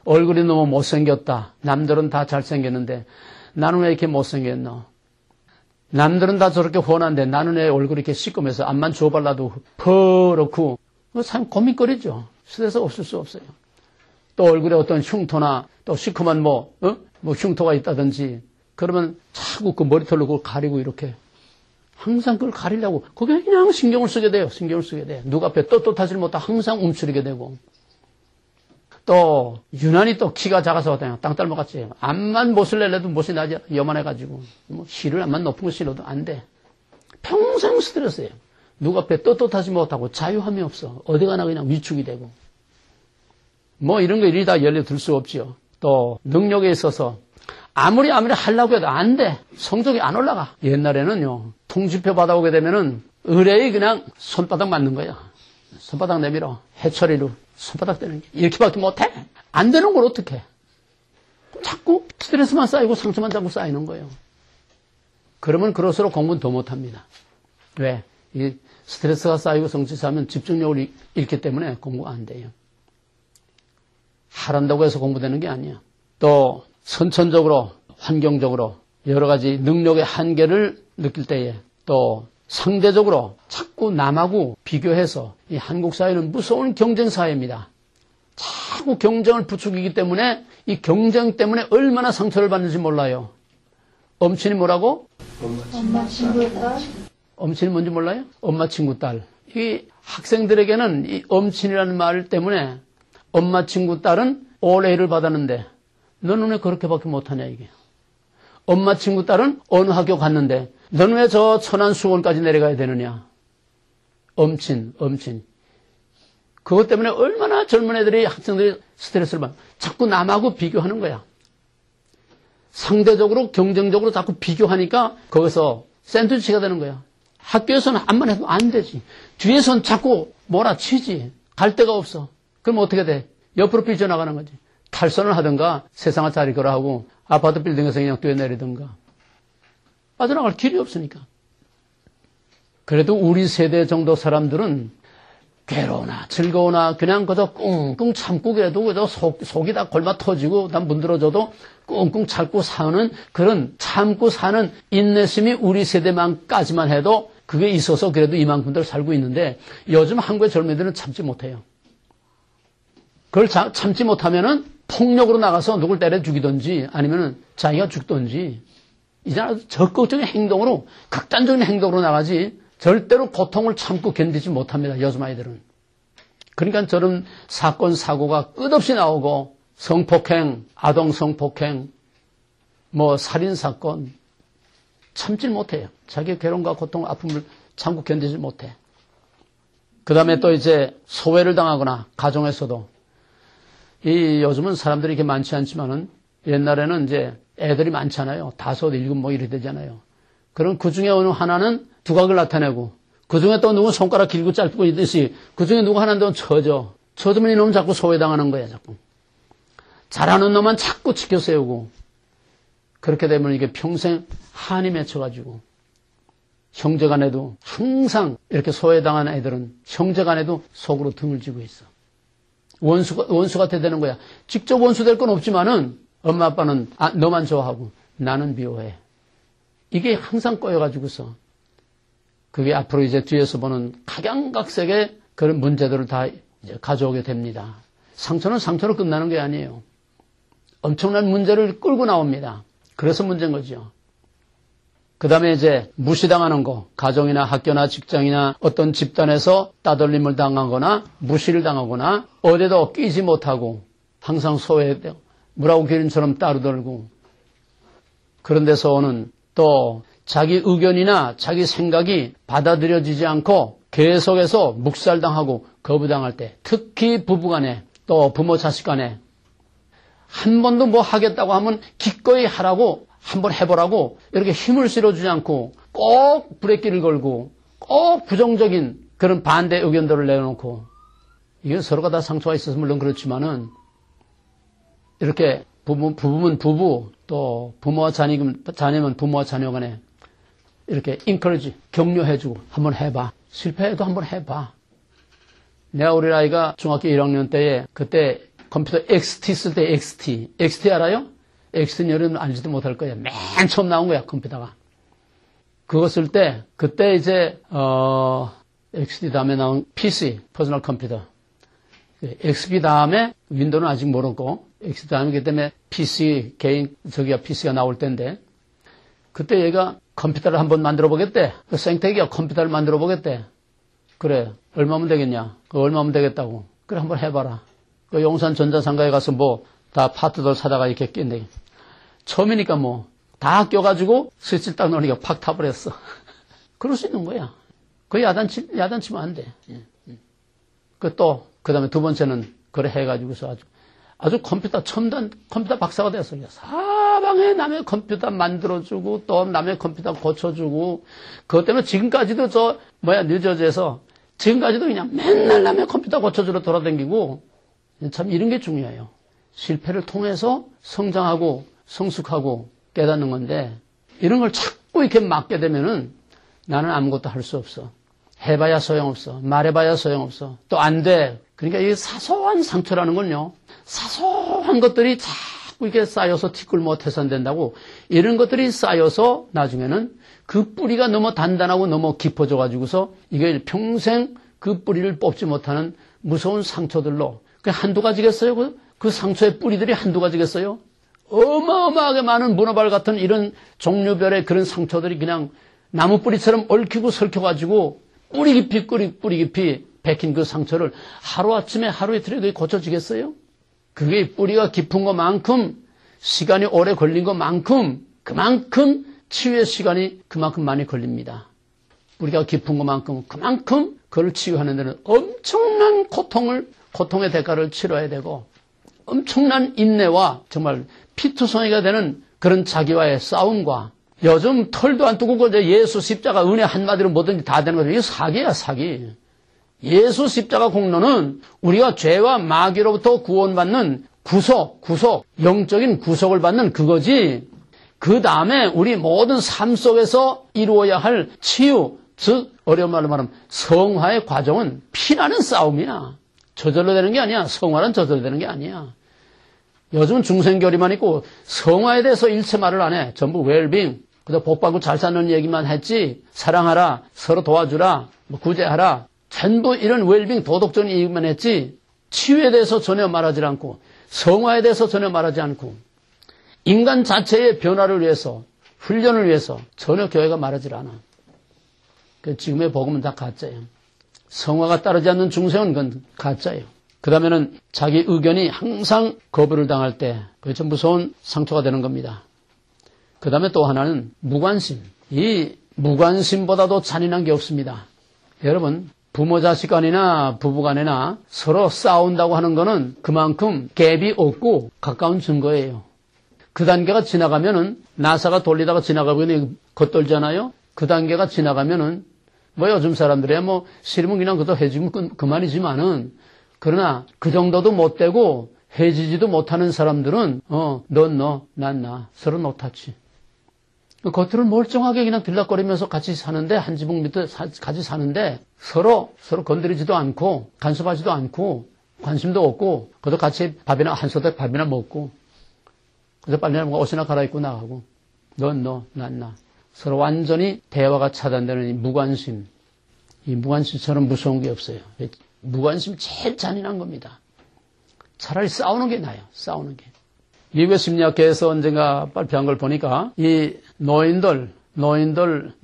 얼굴이 너무 못생겼다. 남들은 다 잘생겼는데 나는 왜 이렇게 못생겼노? 남들은 다 저렇게 훤한데 나는 왜 얼굴이 이렇게 시꺼매서 앞만 주워발라도 퍼렇고 참 고민거리죠. 스트레스 없을 수 없어요. 또 얼굴에 어떤 흉터나 또 시커먼 뭐 흉터가 있다든지 그러면 자꾸 그 머리털로 그걸 가리고 이렇게 항상 그걸 가리려고 거기에 그냥 신경을 쓰게 돼요. 신경을 쓰게 돼. 누가 앞에 떳떳하지 못하고 항상 움츠리게 되고 또 유난히 또 키가 작아서 그냥 땅딸모같이 암만 못을 내려도 못이 나지 요만해가지고 뭐 실을 암만 높은 거 실어도 안 돼. 평생 스트레스예요. 누가 앞에 떳떳하지 못하고 자유함이 없어. 어디 가나 그냥 위축이 되고 뭐 이런 거 일이 다 열려들 수 없지요. 또 능력에 있어서 아무리 하려고 해도 안 돼. 성적이 안 올라가. 옛날에는요. 통지표 받아오게 되면은 의뢰이 그냥 손바닥 맞는 거야. 손바닥 내밀어. 해처리로 손바닥 대는 게 이렇게밖에 못해. 안 되는 걸 어떡해. 자꾸 스트레스만 쌓이고 상처만 자꾸 쌓이는 거예요. 그러면 그럴수록 공부는 더 못합니다. 왜? 이 스트레스가 쌓이고 성취 쌓이면 집중력을 잃기 때문에 공부가 안 돼요. 하란다고 해서 공부되는 게 아니야. 또 선천적으로 환경적으로 여러 가지 능력의 한계를 느낄 때에 또 상대적으로 자꾸 남하고 비교해서 이 한국 사회는 무서운 경쟁 사회입니다. 자꾸 경쟁을 부추기기 때문에 이 경쟁 때문에 얼마나 상처를 받는지 몰라요. 엄친이 뭐라고? 엄마 친구 딸. 엄친이 뭔지 몰라요? 엄마 친구 딸. 이 학생들에게는 이 엄친이라는 말 때문에 엄마 친구 딸은 올 A를 받았는데 너는 왜 그렇게밖에 못하냐 이게. 엄마 친구 딸은 어느 학교 갔는데 너는 왜 저 천안 수원까지 내려가야 되느냐. 엄친. 그것 때문에 얼마나 젊은 애들이 학생들이 스트레스를 받아. 자꾸 남하고 비교하는 거야. 상대적으로 경쟁적으로 자꾸 비교하니까 거기서 샌드위치가 되는 거야. 학교에서는 암만 해도 안 되지. 뒤에서는 자꾸 몰아치지. 갈 데가 없어. 그럼 어떻게 돼? 옆으로 삐져나가는 거지. 탈선을 하든가 세상을 자리거라 하고 아파트 빌딩에서 그냥 뛰어내리든가. 빠져나갈 길이 없으니까. 그래도 우리 세대 정도 사람들은 괴로우나 즐거우나 그냥 그저 끙끙 참고 그래도 그저 속이 다 골마 터지고 다 문드러져도 끙끙 참고 사는 그런 참고 사는 인내심이 우리 세대만까지만 해도 그게 있어서 그래도 이만큼들 살고 있는데 요즘 한국의 젊은이들은 참지 못해요. 그걸 참지 못하면은 폭력으로 나가서 누굴 때려 죽이든지 아니면은 자기가 죽든지 이제 아주 적극적인 행동으로 극단적인 행동으로 나가지 절대로 고통을 참고 견디지 못합니다. 요즘 아이들은. 그러니까 저런 사건 사고가 끝없이 나오고 성폭행, 아동 성폭행, 뭐 살인 사건 참질 못해요. 자기의 괴로움과 고통, 아픔을 참고 견디지 못해. 그 다음에 또 이제 소외를 당하거나 가정에서도 이 요즘은 사람들이 이렇게 많지 않지만은 옛날에는 이제 애들이 많잖아요. 5, 7 뭐 이렇게 되잖아요. 그럼 그 중에 어느 하나는 두각을 나타내고 그 중에 또 누구 손가락 길고 짧고 있듯이 그 중에 누구 하나는 쳐주면 이놈은 자꾸 소외당하는 거야, 자꾸. 잘하는 놈만 자꾸 지켜 세우고 그렇게 되면 이게 평생 한이 맺혀가지고 형제 간에도 항상 이렇게 소외당한 애들은 형제 간에도 속으로 등을 쥐고 있어. 원수 같아 되는 거야. 직접 원수 될 건 없지만은 엄마 아빠는 너만 좋아하고 나는 미워해. 이게 항상 꼬여가지고서 그게 앞으로 이제 뒤에서 보는 각양각색의 그런 문제들을 다 이제 가져오게 됩니다. 상처는 상처로 끝나는 게 아니에요. 엄청난 문제를 끌고 나옵니다. 그래서 문제인 거죠. 그 다음에 이제 무시당하는 거, 가정이나 학교나 직장이나 어떤 집단에서 따돌림을 당하거나 무시를 당하거나 어디도 끼지 못하고 항상 소외되고 물하고 기린처럼 따르돌고 그런 데서 오는 또 자기 의견이나 자기 생각이 받아들여지지 않고 계속해서 묵살당하고 거부당할 때 특히 부부간에 또 부모 자식 간에 한 번도 뭐 하겠다고 하면 기꺼이 하라고 한번 해보라고 이렇게 힘을 실어주지 않고 꼭 브레이크를 걸고 꼭 부정적인 그런 반대 의견들을 내놓고 이게 서로가 다 상처가 있어서 물론 그렇지만은 이렇게 부부면 부부 또 부모와 자녀면 부모와 자녀 간에 이렇게 인커리지 격려해주고 한번 해봐. 실패해도 한번 해봐. 내가 우리 아이가 중학교 1학년 때에 그때 컴퓨터 XT 쓸 때 XT 알아요? XT는 여러분 알지도 못할 거예요. 맨 처음 나온 거야, 컴퓨터가. 그거 쓸 때, 그때 이제, XT 다음에 나온 PC, 퍼스널 컴퓨터. XP 다음에, 윈도우는 아직 모르고, XP 다음에 그 때문에 PC, 개인, PC가 나올 때인데, 그때 얘가 컴퓨터를 한번 만들어 보겠대. 그 생태계가 컴퓨터를 만들어 보겠대. 그래, 얼마면 되겠냐? 얼마면 되겠다고. 그래, 한번 해봐라. 그 용산 전자상가에 가서 뭐, 다 파트들 사다가 이렇게 낀대. 처음이니까 뭐, 다 껴가지고 스위치 딱 넣으니까 팍 타버렸어. 그럴 수 있는 거야. 그 야단치면 안 돼. 그 다음에 두 번째는 그래 해가지고서 아주 첨단 컴퓨터 박사가 됐어요. 사방에 남의 컴퓨터 만들어주고 또 남의 컴퓨터 고쳐주고 그것 때문에 지금까지도 뉴저지에서 지금까지도 그냥 맨날 남의 컴퓨터 고쳐주러 돌아다니고 참 이런 게 중요해요. 실패를 통해서 성장하고 성숙하고 깨닫는 건데 이런 걸 자꾸 이렇게 막게 되면은 나는 아무것도 할 수 없어. 해봐야 소용없어. 말해봐야 소용없어. 또 안 돼. 그러니까 이 사소한 상처라는 건요. 사소한 것들이 자꾸 이렇게 쌓여서 티끌 못해서 안 된다고 이런 것들이 쌓여서 나중에는 그 뿌리가 너무 단단하고 너무 깊어져 가지고서 이게 평생 그 뿌리를 뽑지 못하는 무서운 상처들로 한두 가지겠어요? 그 상처의 뿌리들이 한두 가지겠어요? 어마어마하게 많은 문어발 같은 이런 종류별의 그런 상처들이 그냥 나무 뿌리처럼 얽히고 설켜가지고 뿌리 깊이 베낀 그 상처를 하루아침에 하루 이틀에 고쳐지겠어요? 그게 뿌리가 깊은 것만큼 시간이 오래 걸린 것만큼 그만큼 치유의 시간이 그만큼 많이 걸립니다. 뿌리가 깊은 것만큼 그만큼 그걸 치유하는 데는 엄청난 고통의 대가를 치러야 되고 엄청난 인내와 정말 피투성이가 되는 그런 자기와의 싸움과 요즘 털도 안 뜨고 예수 십자가 은혜 한마디로 뭐든지 다 되는 거죠. 이게 사기야, 사기. 예수 십자가 공로는 우리가 죄와 마귀로부터 구원받는 구속, 영적인 구속을 받는 그거지. 그 다음에 우리 모든 삶 속에서 이루어야 할 치유, 즉 어려운 말로 말하면 성화의 과정은 피나는 싸움이야. 저절로 되는 게 아니야. 성화는 저절로 되는 게 아니야. 요즘은 중생교리만 있고 성화에 대해서 일체 말을 안 해. 전부 웰빙, 그저 복받고 잘 사는 얘기만 했지. 사랑하라, 서로 도와주라, 구제하라. 전부 이런 웰빙 도덕적인 얘기만 했지. 치유에 대해서 전혀 말하지 않고 성화에 대해서 전혀 말하지 않고 인간 자체의 변화를 위해서 훈련을 위해서 전혀 교회가 말하지 않아. 지금의 복음은 다 가짜예요. 성화가 따르지 않는 중생은 그건 가짜예요. 그 다음에는 자기 의견이 항상 거부를 당할 때 그게 좀 무서운 상처가 되는 겁니다. 그 다음에 또 하나는 무관심. 이 무관심보다도 잔인한 게 없습니다. 여러분 부모 자식 간이나 부부 간이나 서로 싸운다고 하는 거는 그만큼 갭이 없고 가까운 증거예요. 그 단계가 지나가면은 나사가 돌리다가 지나가면 겉돌잖아요. 그 단계가 지나가면은 요즘 사람들이야 싫으면 그냥 그거 해주면 그만이지만은 그러나 그 정도도 못 되고 해지지도 못하는 사람들은 넌 너, 난 나 서로 놓다치. 겉으로 멀쩡하게 그냥 들락거리면서 같이 사는데 한 지붕 밑에 같이 사는데 서로 건드리지도 않고 간섭하지도 않고 관심도 없고 그래도 같이 한 소대 밥이나 먹고 그래서 빨리 옷이나 갈아입고 나가고 넌 너, 난 나 서로 완전히 대화가 차단되는 이 무관심. 이 무관심처럼 무서운 게 없어요. 무관심 제일 잔인한 겁니다. 차라리 싸우는 게 나아요. 싸우는 게. 미국의 심리학계에서 언젠가 발표한 걸 보니까 이 노인들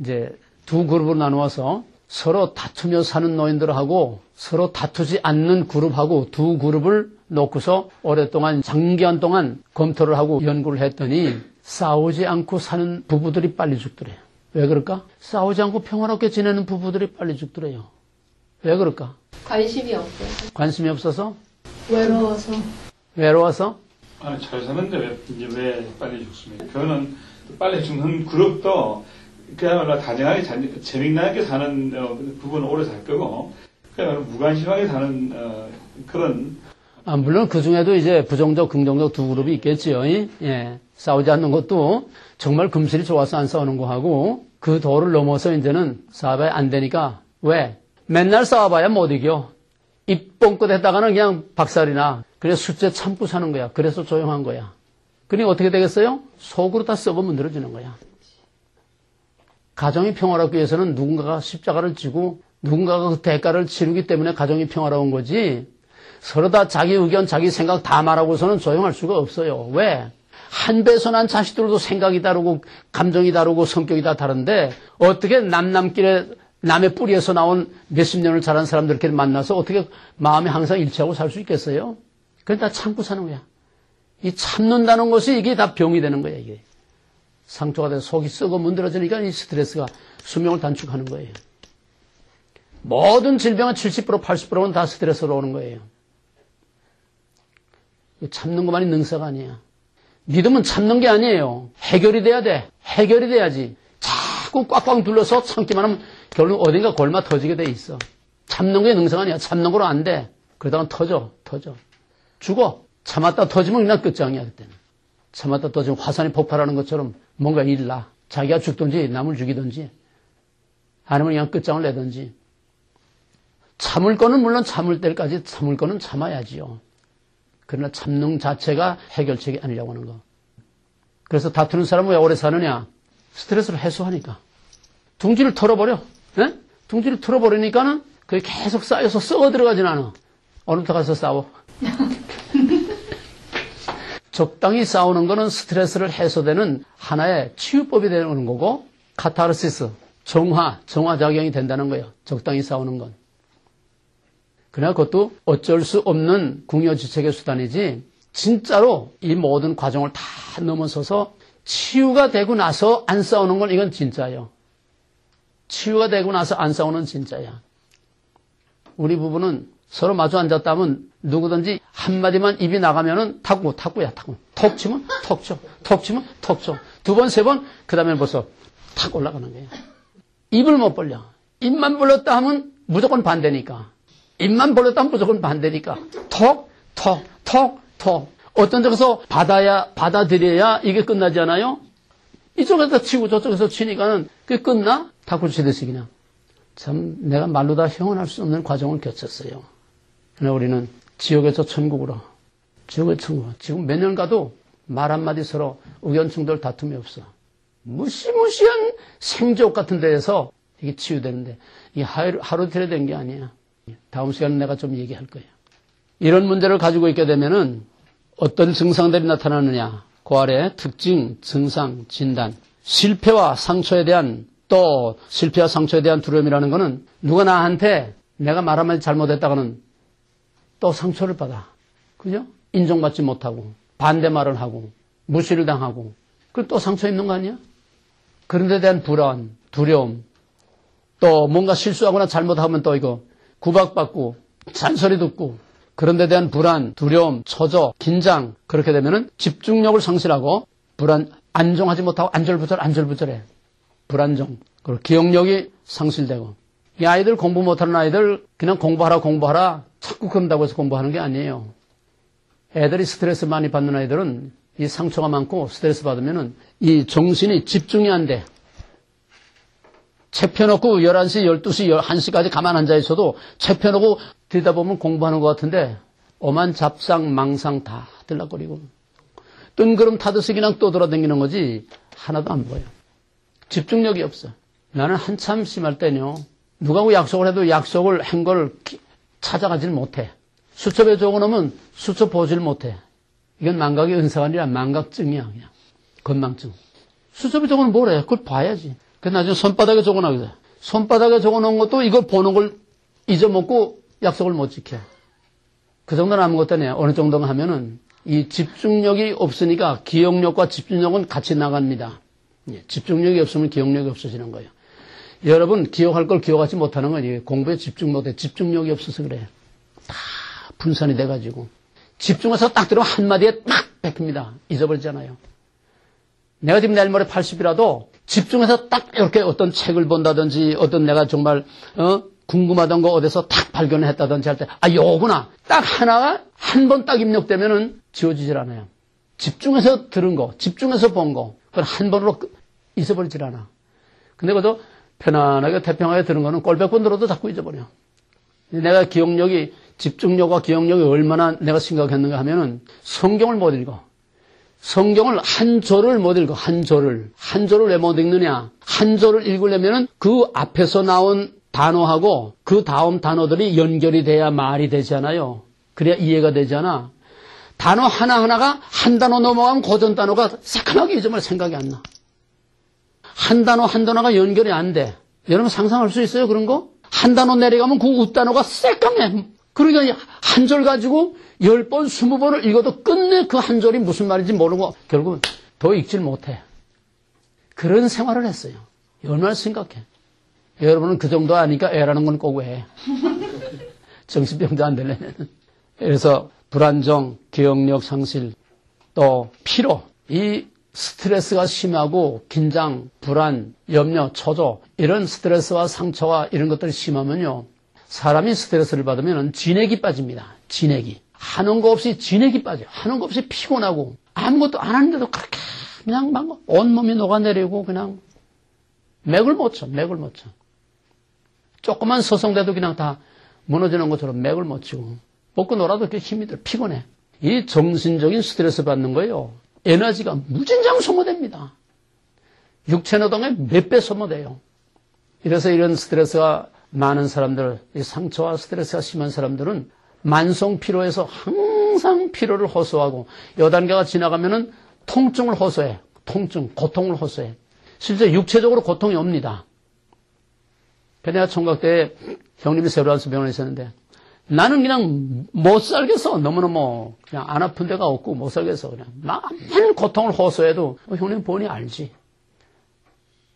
이제 두 그룹으로 나누어서 서로 다투며 사는 노인들하고 서로 다투지 않는 그룹하고 두 그룹을 놓고서 오랫동안 장기간 동안 검토를 하고 연구를 했더니 싸우지 않고 사는 부부들이 빨리 죽더래요. 왜 그럴까? 싸우지 않고 평화롭게 지내는 부부들이 빨리 죽더래요. 왜 그럴까? 관심이 없어요. 관심이 없어서? 외로워서? 아니, 잘 사는데 왜 빨리 죽습니까? 그거는 빨리 죽는 그룹도 그야말로 다정하게 재미나게 사는 부부는 오래 살 거고 그야말로 무관심하게 사는 그런 물론 그 중에도 이제 부정적, 긍정적 두 그룹이 있겠지요. 예. 싸우지 않는 것도 정말 금슬이 좋아서 안 싸우는 거 하고 그 도를 넘어서 이제는 싸워봐야 안 되니까 왜? 맨날 싸워봐야 못 이겨. 입 뻥끗 했다가는 그냥 박살이나. 그래서 숫째 참고 사는 거야. 그래서 조용한 거야. 그러니 어떻게 되겠어요? 속으로 다 썩어 문드러지는 거야. 가정이 평화롭기 위해서는 누군가가 십자가를 지고 누군가가 그 대가를 치르기 때문에 가정이 평화로운 거지. 서로 다 자기 의견, 자기 생각 다 말하고서는 조용할 수가 없어요. 왜? 한 배서 난 자식들도 생각이 다르고 감정이 다르고 성격이 다 다른데 어떻게 남남길에 남의 뿌리에서 나온 몇십 년을 자란 사람들끼리 만나서 어떻게 마음이 항상 일치하고 살 수 있겠어요? 그건 다 참고 사는 거야. 이 참는다는 것이 이게 다 병이 되는 거야, 이게. 상처가 돼서 속이 썩어 문드러지니까 이 스트레스가 수명을 단축하는 거예요. 모든 질병은 70%, 80%는 다 스트레스로 오는 거예요. 참는 것만이 능사가 아니야. 믿음은 참는 게 아니에요. 해결이 돼야 돼. 해결이 돼야지. 자꾸 꽉꽉 둘러서 참기만 하면 결국 어딘가 골마 터지게 돼 있어. 참는 게 능사가 아니야. 참는 거로 안 돼. 그러다가 터져. 죽어. 참았다 터지면 그냥 끝장이야, 그때는. 참았다 터지면 화산이 폭발하는 것처럼 뭔가 일나. 자기가 죽든지 남을 죽이든지 아니면 그냥 끝장을 내든지. 참을 거는 물론 참을 때까지 참을 거는 참아야지요. 그러나 참는 자체가 해결책이 아니라고 하는 거. 그래서 다투는 사람은 왜 오래 사느냐? 스트레스를 해소하니까. 둥지를 털어버려. 네? 둥지를 털어버리니까는 그게 계속 쌓여서 썩어 들어가진 않아. 어느부터 가서 싸워. 적당히 싸우는 거는 스트레스를 해소되는 하나의 치유법이 되는 거고, 카타르시스, 정화작용이 된다는 거예요. 적당히 싸우는 건. 그러나 그것도 어쩔 수 없는 궁여지책의 수단이지, 진짜로 이 모든 과정을 다 넘어서서 치유가 되고 나서 안 싸우는 건 이건 진짜예요. 치유가 되고 나서 안 싸우는 진짜야. 우리 부부는 서로 마주 앉았다 하면 누구든지 한마디만 입이 나가면은 탁구야. 톡 치면 톡 쳐. 톡 치면 톡 쳐. 두 번, 세 번, 그 다음에 벌써 탁 올라가는 거예요. 입을 못 벌려. 입만 벌렸다 하면 무조건 반대니까. 입만 벌렸다 하면 무조건 반대니까. 톡. 어떤 쪽에서 받아들여야 이게 끝나지 않아요? 이쪽에서 치고 저쪽에서 치니까는 그게 끝나? 탁구 치듯이 그냥. 참, 내가 말로 다 형언할 수 없는 과정을 겪었어요. 그러나 우리는 지옥에서 천국으로, 지금 몇 년 가도 말 한마디 서로 의견 충돌 다툼이 없어. 무시무시한 생지옥 같은 데에서 이게 치유되는데, 이게 하루 이틀에 된 게 아니야. 다음 시간에 내가 좀 얘기할 거예요. 이런 문제를 가지고 있게 되면은 어떤 증상들이 나타나느냐. 그 아래 특징, 증상, 진단. 실패와 상처에 대한 두려움이라는 거는 누가 나한테 내가 말 한마디 잘못했다가는 또 상처를 받아. 그죠? 인정받지 못하고, 반대말을 하고, 무시를 당하고, 그럼 또 상처 입는 거 아니야? 그런 데 대한 불안, 두려움, 또 뭔가 실수하거나 잘못하면 또 이거 구박받고, 잔소리 듣고, 그런 데 대한 불안, 두려움, 처져, 긴장, 그렇게 되면은 집중력을 상실하고, 안정하지 못하고 안절부절해. 불안정. 그리고 기억력이 상실되고. 이 아이들 공부 못하는 아이들 그냥 공부하라 자꾸 그런다고 해서 공부하는 게 아니에요. 애들이 스트레스 많이 받는 아이들은 이 상처가 많고 스트레스 받으면은 이 정신이 집중이 안 돼. 책 펴놓고 11시, 12시, 1시까지 가만 앉아 있어도 책 펴놓고 들여다보면 공부하는 것 같은데 오만 잡상, 망상 다 들락거리고 뜬구름 타듯이 그냥 떠돌아다니는 거지 하나도 안 보여. 집중력이 없어. 나는 한참 심할 때는요. 누가하고 약속을 해도 약속을 한 걸 찾아가질 못해. 수첩에 적어놓으면 수첩 보질 못해. 이건 망각의 은사가 아니라 망각증이야. 그냥 건망증. 수첩에 적어놓으면 뭐래? 그걸 봐야지. 그 나중에 손바닥에 적어놔야 손바닥에 적어놓은 것도 이걸 보는 걸 잊어먹고 약속을 못 지켜. 그 정도는 아무것도 아니야. 어느 정도가 하면은 이 집중력이 없으니까 기억력과 집중력은 같이 나갑니다. 집중력이 없으면 기억력이 없어지는 거예요. 여러분 기억할 걸 기억하지 못하는 건 공부에 집중 못해. 집중력이 없어서 그래. 다 분산이 돼가지고 집중해서 딱 들으면 한마디에 딱 뺏깁니다. 잊어버리잖아요. 내가 지금 내일 모레 80이라도 집중해서 딱 이렇게 어떤 책을 본다든지 어떤 내가 정말 궁금하던 거 어디서 딱 발견했다든지 할 때 요구나 딱 하나가 한 번 딱 입력되면은 지워지질 않아요. 집중해서 들은 거, 집중해서 본 거, 그건 한 번으로 잊어버리질 않아. 근데 그것도 편안하게 태평하게 들은 거는 꼴백 번 들어도 자꾸 잊어버려. 내가 기억력이 집중력과 기억력이 얼마나 내가 심각했는가 하면은 성경을 못 읽어. 성경을 한 절을 못 읽어. 한 절을 왜 못 읽느냐? 한 절을 읽으려면은 그 앞에서 나온 단어하고 그 다음 단어들이 연결이 돼야 말이 되잖아요. 그래야 이해가 되잖아. 단어 하나하나가 한 단어 넘어가면 고전 단어가 새까맣게 잊어버려 생각이 안 나. 한 단어가 연결이 안 돼. 여러분 상상할 수 있어요? 그런 거? 한 단어 내려가면 그 웃단어가 새까매. 그러니까 한 절 가지고 10번, 20번을 읽어도 끝내 그 한 절이 무슨 말인지 모르고 결국은 더 읽질 못해. 그런 생활을 했어요. 얼마나 심각해. 여러분은 그 정도 아니까 애라는 건 꼭 해. 정신병도 안 되려면. 그래서 불안정, 기억력 상실, 또 피로, 이 스트레스가 심하고 긴장, 불안, 염려, 초조 이런 스트레스와 상처와 이런 것들이 심하면요. 사람이 스트레스를 받으면 진액이 빠집니다. 진액이. 하는 거 없이 진액이 빠져. 하는 거 없이 피곤하고 아무것도 안 하는데도 그렇게 그냥 막 온몸이 녹아내리고 그냥 맥을 못 쳐. 조그만 서성대도 그냥 다 무너지는 것처럼 맥을 못 치고 먹고 놀아도 그렇게 힘이 들어. 피곤해. 이 정신적인 스트레스 받는 거예요. 에너지가 무진장 소모됩니다. 육체 노동의 몇 배 소모돼요. 이래서 이런 스트레스가 많은 사람들, 이 상처와 스트레스가 심한 사람들은 만성 피로에서 항상 피로를 호소하고 요 단계가 지나가면은 통증을 호소해. 고통을 호소해. 실제 육체적으로 고통이 옵니다. 내가 총각 때 형님이 새로 와서 병원에 있었는데 나는 그냥 못 살겠어. 너무너무 그냥 안 아픈 데가 없고 못 살겠어. 그냥 많은 고통을 호소해도 형님 보니 알지.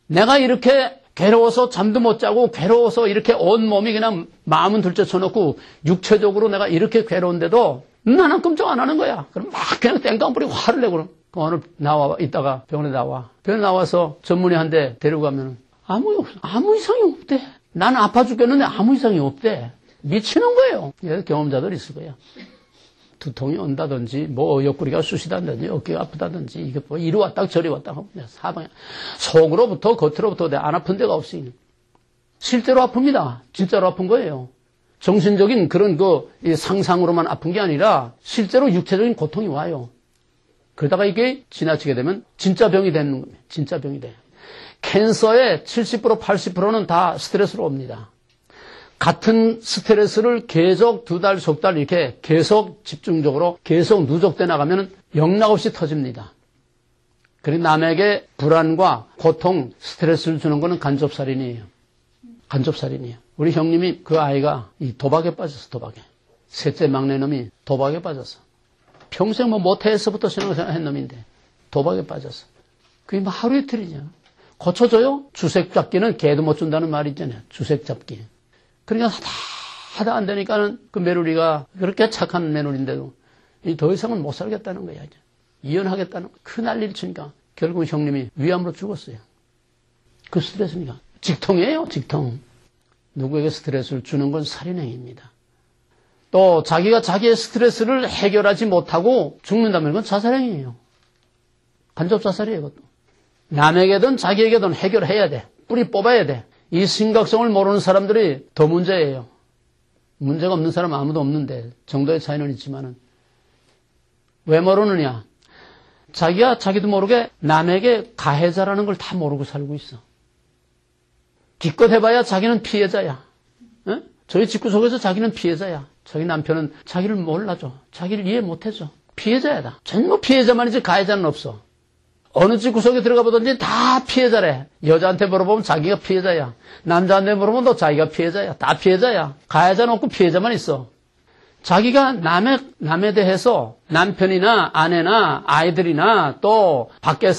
내가 이렇게 괴로워서 잠도 못 자고 괴로워서 이렇게 온 몸이 그냥 마음은 둘째 쳐놓고 육체적으로 내가 이렇게 괴로운데도 나는 끔찍 안 하는 거야. 그럼 막 그냥 땡깡 부리고 화를 내고 그럼 오늘 이따가 병원에 나와. 병원에 나와서 전문의 한 대 데리고 가면 아무 이상이 없대. 나는 아파 죽겠는데 아무 이상이 없대. 미치는 거예요. 경험자들이 있을 거야. 두통이 온다든지, 옆구리가 쑤시다든지, 어깨가 아프다든지, 이게 이리 왔다 저리 왔다 하고, 사방에. 속으로부터, 겉으로부터 안 아픈 데가 없으니. 실제로 아픕니다. 진짜로 아픈 거예요. 정신적인 그런 이 상상으로만 아픈 게 아니라, 실제로 육체적인 고통이 와요. 그러다가 이게 지나치게 되면 진짜 병이 되는 겁니다. 진짜 병이 돼. 캔서의 70%, 80%는 다 스트레스로 옵니다. 같은 스트레스를 계속 2달, 석 달 이렇게 계속 집중적으로 계속 누적돼 나가면 영락없이 터집니다. 그리고 남에게 불안과 고통, 스트레스를 주는 것은 간접살인이에요. 간접살인이에요. 우리 형님이 그 아이가 이 도박에 빠졌어, 도박에. 셋째 막내 놈이 도박에 빠졌어. 평생 모태에서부터 생각한 놈인데 도박에 빠졌어. 그게 하루 이틀이냐. 고쳐줘요? 주색 잡기는 개도 못 준다는 말이 있잖아요. 주색 잡기. 그러니까 하다 안 되니까는 그 며느리가 그렇게 착한 며느리인데도 더 이상은 못 살겠다는 거야. 이제. 이혼하겠다는 거야. 큰 난리를 치니까 결국 형님이 위암으로 죽었어요. 그 스트레스니까. 직통이에요, 직통. 누구에게 스트레스를 주는 건 살인행위입니다. 또 자기가 자기의 스트레스를 해결하지 못하고 죽는다면 그건 자살행위예요. 간접자살이에요, 이것도. 남에게든 자기에게든 해결해야 돼. 뿌리 뽑아야 돼. 이 심각성을 모르는 사람들이 더 문제예요. 문제가 없는 사람 아무도 없는데 정도의 차이는 있지만은 왜 모르느냐? 자기가 자기도 모르게 남에게 가해자라는 걸 다 모르고 살고 있어. 기껏 해봐야 자기는 피해자야. 에? 저희 집구석에서 자기는 피해자야. 자기 남편은 자기를 몰라줘. 자기를 이해 못해줘. 피해자야. 전부 피해자만이지 가해자는 없어. 어느 집 구석에 들어가 보든지 다 피해자래. 여자한테 물어보면 자기가 피해자야. 남자한테 물어보면 또 자기가 피해자야. 다 피해자야. 가해자는 없고 피해자만 있어. 자기가 남에 대해서 남편이나 아내나 아이들이나 또 밖에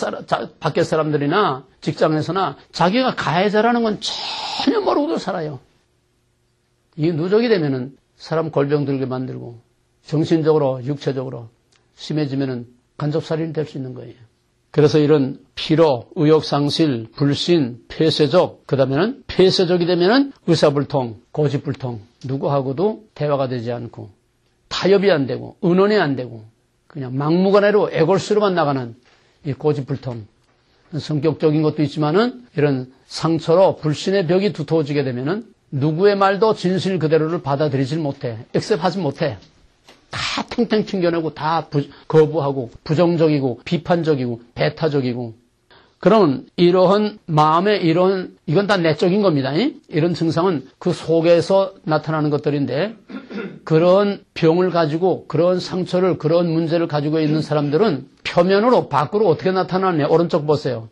사람들이나 직장에서나 자기가 가해자라는 건 전혀 모르고 살아요. 이게 누적이 되면은 사람 골병 들게 만들고 정신적으로 육체적으로 심해지면은 간접살인이 될 수 있는 거예요. 그래서 이런 피로, 의욕상실, 불신, 폐쇄적, 그 다음에는 폐쇄적이 되면은 의사불통, 고집불통, 누구하고도 대화가 되지 않고 타협이 안 되고 의논이 안 되고 그냥 막무가내로 애골수로만 나가는 이 고집불통. 성격적인 것도 있지만은 이런 상처로 불신의 벽이 두터워지게 되면은 누구의 말도 진실 그대로를 받아들이질 못해. 액셉하지 못해. 다 탱탱 튕겨내고 다 거부하고 부정적이고 비판적이고 배타적이고 그런 이러한 마음의 이건 다 내적인 겁니다. 이런 증상은 그 속에서 나타나는 것들인데 그런 병을 가지고 그런 상처를 그런 문제를 가지고 있는 사람들은 표면으로 밖으로 어떻게 나타나느냐. 오른쪽 보세요.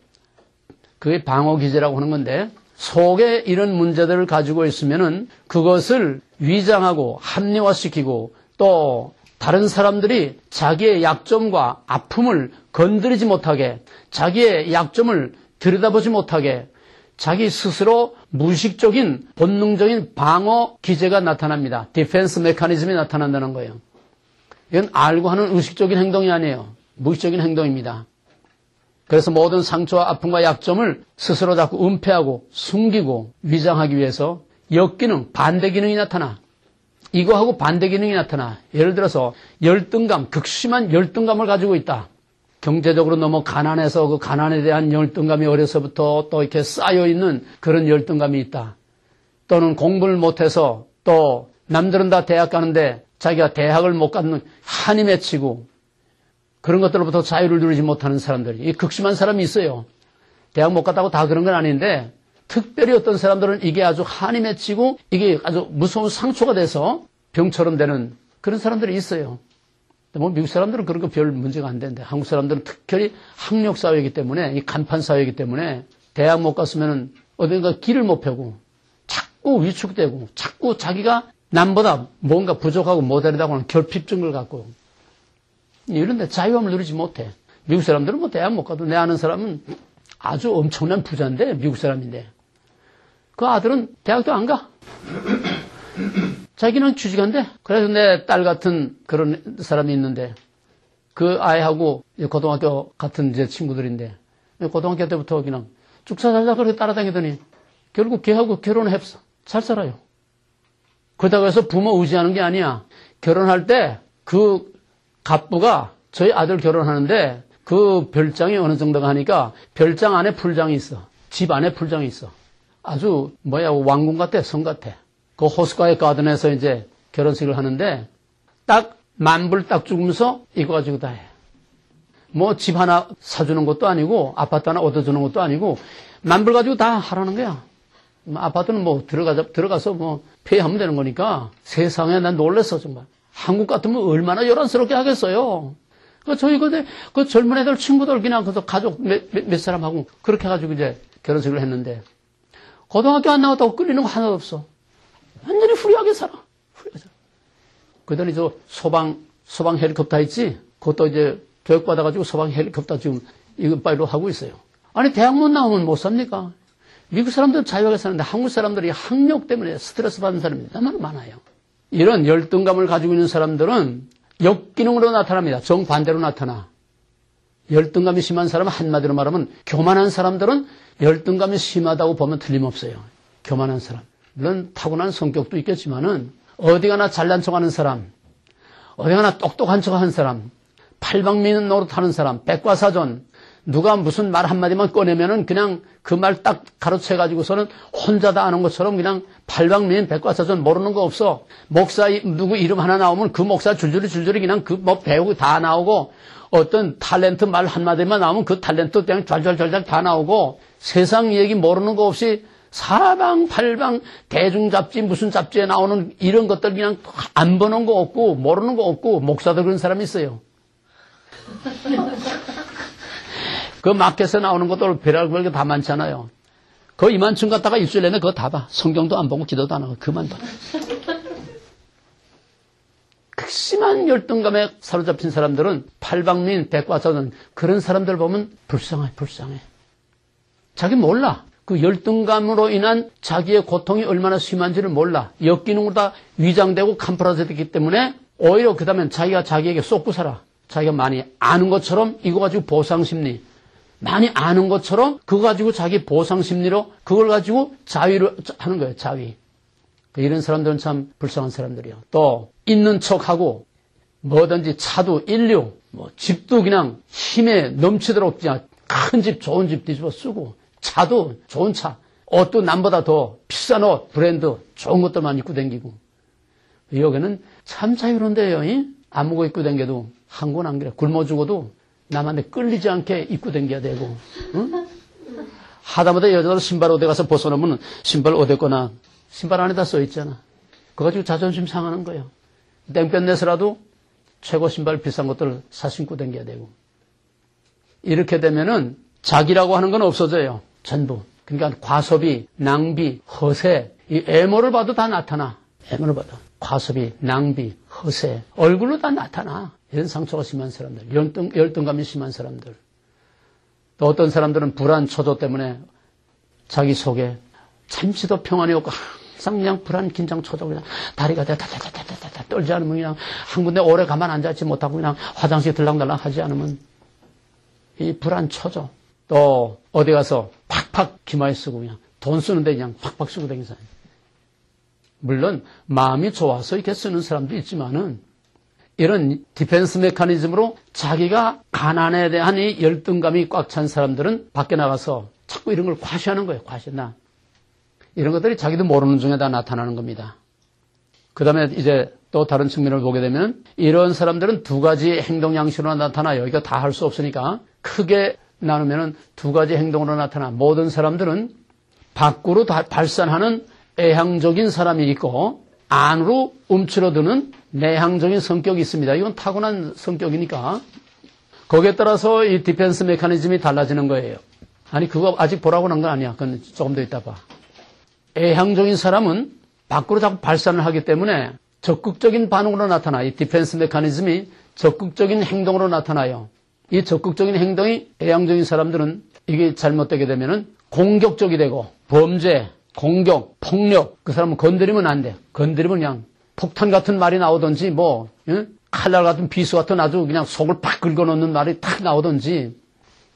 그게 방어기제라고 하는 건데 속에 이런 문제들을 가지고 있으면은 그것을 위장하고 합리화시키고 또 다른 사람들이 자기의 약점과 아픔을 건드리지 못하게 자기의 약점을 들여다보지 못하게 자기 스스로 무의식적인 본능적인 방어 기제가 나타납니다. 디펜스 메커니즘이 나타난다는 거예요. 이건 알고 하는 의식적인 행동이 아니에요. 무의식적인 행동입니다. 그래서 모든 상처와 아픔과 약점을 스스로 자꾸 은폐하고 숨기고 위장하기 위해서 역기능, 반대 기능이 나타나. 이거하고 반대 기능이 나타나. 예를 들어서 열등감, 극심한 열등감을 가지고 있다. 경제적으로 너무 가난해서 그 가난에 대한 열등감이 어려서부터 또 이렇게 쌓여있는 그런 열등감이 있다. 또는 공부를 못해서 또 남들은 다 대학 가는데 자기가 대학을 못 가는 한이 맺히고 그런 것들로부터 자유를 누리지 못하는 사람들이 이 극심한 사람이 있어요. 대학 못 갔다고 다 그런 건 아닌데 특별히 어떤 사람들은 이게 아주 한이 맺히고 이게 아주 무서운 상처가 돼서 병처럼 되는 그런 사람들이 있어요. 뭐 미국 사람들은 그런 거 별 문제가 안 되는데 한국 사람들은 특별히 학력 사회이기 때문에 이 간판 사회이기 때문에 대학 못 갔으면은 어딘가 길을 못 펴고 자꾸 위축되고 자꾸 자기가 남보다 뭔가 부족하고 모자르다고 하는 결핍증을 갖고 이런데 자유함을 누리지 못해. 미국 사람들은 뭐 대학 못 가도 내 아는 사람은 아주 엄청난 부자인데 미국 사람인데 그 아들은 대학도 안 가. 자기는 취직한대. 그래서 내 딸 같은 그런 사람이 있는데 그 아이하고 고등학교 같은 이제 친구들인데 고등학교 때부터 그냥 쭉 살자 그렇게 따라다니더니 결국 걔하고 결혼을 했어. 잘 살아요. 그렇다고 해서 부모 의지하는 게 아니야. 결혼할 때 그 갑부가 저희 아들 결혼하는데 그 별장이 어느 정도가 하니까 별장 안에 풀장이 있어. 집 안에 풀장이 있어. 아주 왕궁 같아, 성 같아. 그 호스카이 가든에서 이제 결혼식을 하는데 딱 만불 딱 주면서 이거 가지고 다 해. 뭐 집 하나 사주는 것도 아니고 아파트 하나 얻어주는 것도 아니고 만불 가지고 다 하라는 거야. 아파트는 뭐 들어가서 뭐 폐하면 되는 거니까 세상에 난 놀랬어 정말. 한국 같으면 얼마나 요란스럽게 하겠어요. 저희 그 젊은 애들 친구들 그냥 그 가족 몇 사람하고 그렇게 해가지고 이제 결혼식을 했는데 고등학교 안 나왔다고 끌리는 거 하나도 없어. 완전히 후리하게 살아. 그러더니 저 소방 헬리콥터 있지? 그것도 이제 교육받아가지고 소방 헬리콥터 지금 이거 빨로 하고 있어요. 아니 대학 못 나오면 못 삽니까? 미국 사람들은 자유하게 사는데 한국 사람들이 학력 때문에 스트레스 받는 사람이 너무 많아요. 이런 열등감을 가지고 있는 사람들은 역기능으로 나타납니다. 정반대로 나타나. 열등감이 심한 사람은 한마디로 말하면 교만한 사람들은 열등감이 심하다고 보면 틀림없어요. 교만한 사람. 물론 타고난 성격도 있겠지만은 어디 가나 잘난 척하는 사람, 어디 가나 똑똑한 척하는 사람, 팔방미는 노릇하는 사람, 백과사전, 누가 무슨 말 한마디만 꺼내면은 그냥 그 말 딱 가로채가지고서는 혼자 다 아는 것처럼 그냥 팔방미인 백과사전 모르는 거 없어. 목사 누구 이름 하나 나오면 그 목사 줄줄이 그냥 그 뭐 배우고 다 나오고 어떤 탤런트 말 한마디만 나오면 그 탤런트 그냥 좔좔좔 다 나오고 세상 얘기 모르는 거 없이 사방팔방 대중 잡지 무슨 잡지에 나오는 이런 것들 그냥 안 보는 거 없고 모르는 거 없고 목사들 그런 사람이 있어요. 그 마켓에 나오는 것들 별의별 게 다 많잖아요. 그 이만큼 갖다가 일주일 내내 그거 다 봐. 성경도 안 보고 기도도 안 하고 그만 봐. 극심한 열등감에 사로잡힌 사람들은 팔방민, 백과사전 그런 사람들 보면 불쌍해. 자기 몰라. 그 열등감으로 인한 자기의 고통이 얼마나 심한지를 몰라. 역기능으로 다 위장되고 캄프라져있기 때문에 오히려 그 다음엔 자기가 자기에게 쏟고 살아. 자기가 많이 아는 것처럼 이거 가지고 보상심리. 많이 아는 것처럼 그거 가지고 자기 보상심리로 그걸 가지고 자위를 하는 거예요. 자위. 이런 사람들은 참 불쌍한 사람들이요. 또 있는 척하고 뭐든지 차도 인류, 뭐 집도 그냥 힘에 넘치도록 그냥 큰 집, 좋은 집 뒤집어 쓰고 차도 좋은 차, 옷도 남보다 더 비싼 옷, 브랜드, 좋은 것들만 입고 다니고. 여기는 참 자유로운데요. 아무거 입고 다녀도 한건 안 그래. 굶어 죽어도 남한테 끌리지 않게 입고 다녀야 되고. 응? 하다못해 여자들 신발 어디 가서 벗어놓으면 신발 어디 거나 신발 안에다 써있잖아. 그거 가지고 자존심 상하는 거예요. 땡볕 내서라도 최고 신발 비싼 것들을 사 신고 다녀야 되고. 이렇게 되면은 자기라고 하는 건 없어져요. 전부. 그러니까 과소비, 낭비, 허세, 이 애모를 봐도 다 나타나. 애모를 봐도. 과소비, 낭비, 허세, 얼굴로 다 나타나. 이런 상처가 심한 사람들, 열등감이 심한 사람들. 또 어떤 사람들은 불안, 초조 때문에 자기 속에 잠시도 평안이 없고 항상 그냥 불안, 긴장, 초조, 그냥 다리가 다다다다다다 떨지 않으면 그냥 한 군데 오래 가만 앉아있지 못하고 그냥 화장실 들락날락 하지 않으면 이 불안, 초조. 또 어디 가서 팍팍 기마에 쓰고 그냥 돈 쓰는데 그냥 팍팍 쓰고 다니는 사람. 물론 마음이 좋아서 이렇게 쓰는 사람도 있지만은 이런 디펜스 메커니즘으로 자기가 가난에 대한 이 열등감이 꽉 찬 사람들은 밖에 나가서 자꾸 이런 걸 과시하는 거예요. 과시나 이런 것들이 자기도 모르는 중에 다 나타나는 겁니다. 그 다음에 이제 또 다른 측면을 보게 되면 이런 사람들은 두 가지 행동 양식으로 나타나요. 이거 다 할 수 없으니까 크게 나누면은 두 가지 행동으로 나타나. 모든 사람들은 밖으로 발산하는 애향적인 사람이 있고 안으로 움츠러드는 내향적인 성격이 있습니다. 이건 타고난 성격이니까 거기에 따라서 이 디펜스 메커니즘이 달라지는 거예요. 아니 그거 아직 보라고 한 건 아니야. 그건 조금 더 이따 봐. 애향적인 사람은 밖으로 자꾸 발산을 하기 때문에 적극적인 반응으로 나타나. 이 디펜스 메커니즘이 적극적인 행동으로 나타나요. 이 적극적인 행동이 애향적인 사람들은 이게 잘못되게 되면은 공격적이 되고 범죄, 공격, 폭력, 그 사람은 건드리면 안 돼. 건드리면 그냥 폭탄 같은 말이 나오든지 뭐 칼날 같은 비수 같은 아주 그냥 속을 팍 긁어놓는 말이 탁 나오든지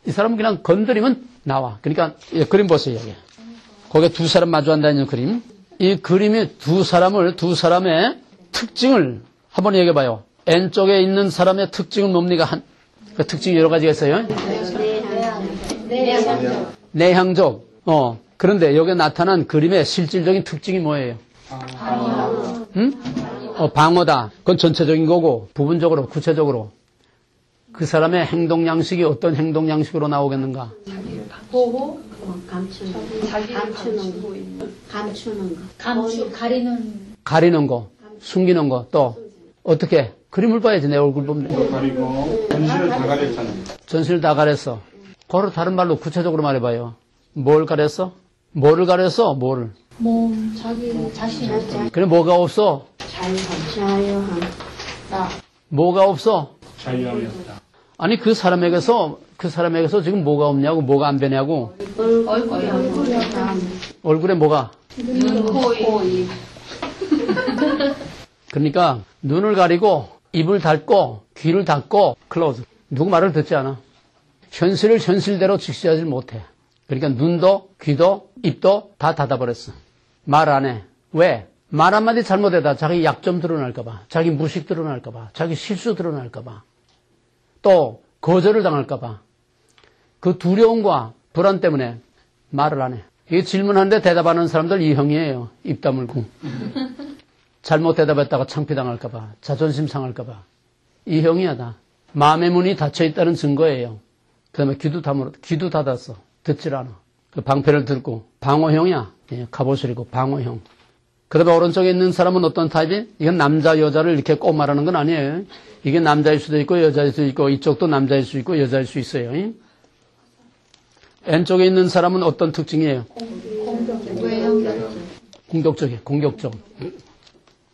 이 사람은 그냥 건드리면 나와. 그러니까 그림 보세요. 여기. 거기에 두 사람 마주한다는 그림. 이 그림이 두 사람의 특징을 한번 얘기해봐요. N쪽에 있는 사람의 특징은 뭡니까? 그 특징이 여러 가지가 있어요. 내향적. 그런데 여기에 나타난 그림의 실질적인 특징이 뭐예요? 방어다. 그건 전체적인 거고 부분적으로 구체적으로 그 사람의 행동 양식이 어떤 행동 양식으로 나오겠는가? 보호, 감추는 거, 가리는 거, 숨기는 거, 또 어떻게? 그림을 봐야지. 내 얼굴 보면. 가리고 전신을 다 가렸잖아요. 전신을 다 가렸어. 그걸 다른 말로 구체적으로 말해봐요. 뭘 가렸어? 뭐를 가렸어? 뭐를? 몸, 자기 자신. 그래 뭐가 없어? 자유함. 뭐가 없어? 자유함이 없다. 아니 그 사람에게서 지금 뭐가 없냐고, 뭐가 안 되냐고. 얼굴에 뭐가? 눈, 코, 입. 그러니까 눈을 가리고 입을 닫고 귀를 닫고 클로즈. 누구 말을 듣지 않아. 현실을 현실대로 직시하지 못해. 그러니까 눈도 귀도 입도 다 닫아버렸어. 말 안 해. 왜? 말 한마디 잘못해다 자기 약점 드러날까봐, 자기 무식 드러날까봐, 자기 실수 드러날까봐, 또 거절을 당할까봐. 그 두려움과 불안 때문에 말을 안 해. 이 질문하는데 대답하는 사람들 이 형이에요. 입 다물고. 잘못 대답했다가 창피당할까봐, 자존심 상할까봐. 이 형이야 다. 마음의 문이 닫혀있다는 증거예요. 그 다음에 귀도 닫았어. 듣질 않아. 그 방패를 들고 방어형이야. 예, 갑옷을 입고 방어형. 그 다음에 오른쪽에 있는 사람은 어떤 타입이? 이건 남자 여자를 이렇게 꼭 말하는 건 아니에요. 이게 남자일 수도 있고 여자일 수도 있고 이쪽도 남자일 수 있고 여자일 수 있어요. N쪽에 있는 사람은 어떤 특징이에요? 공격적.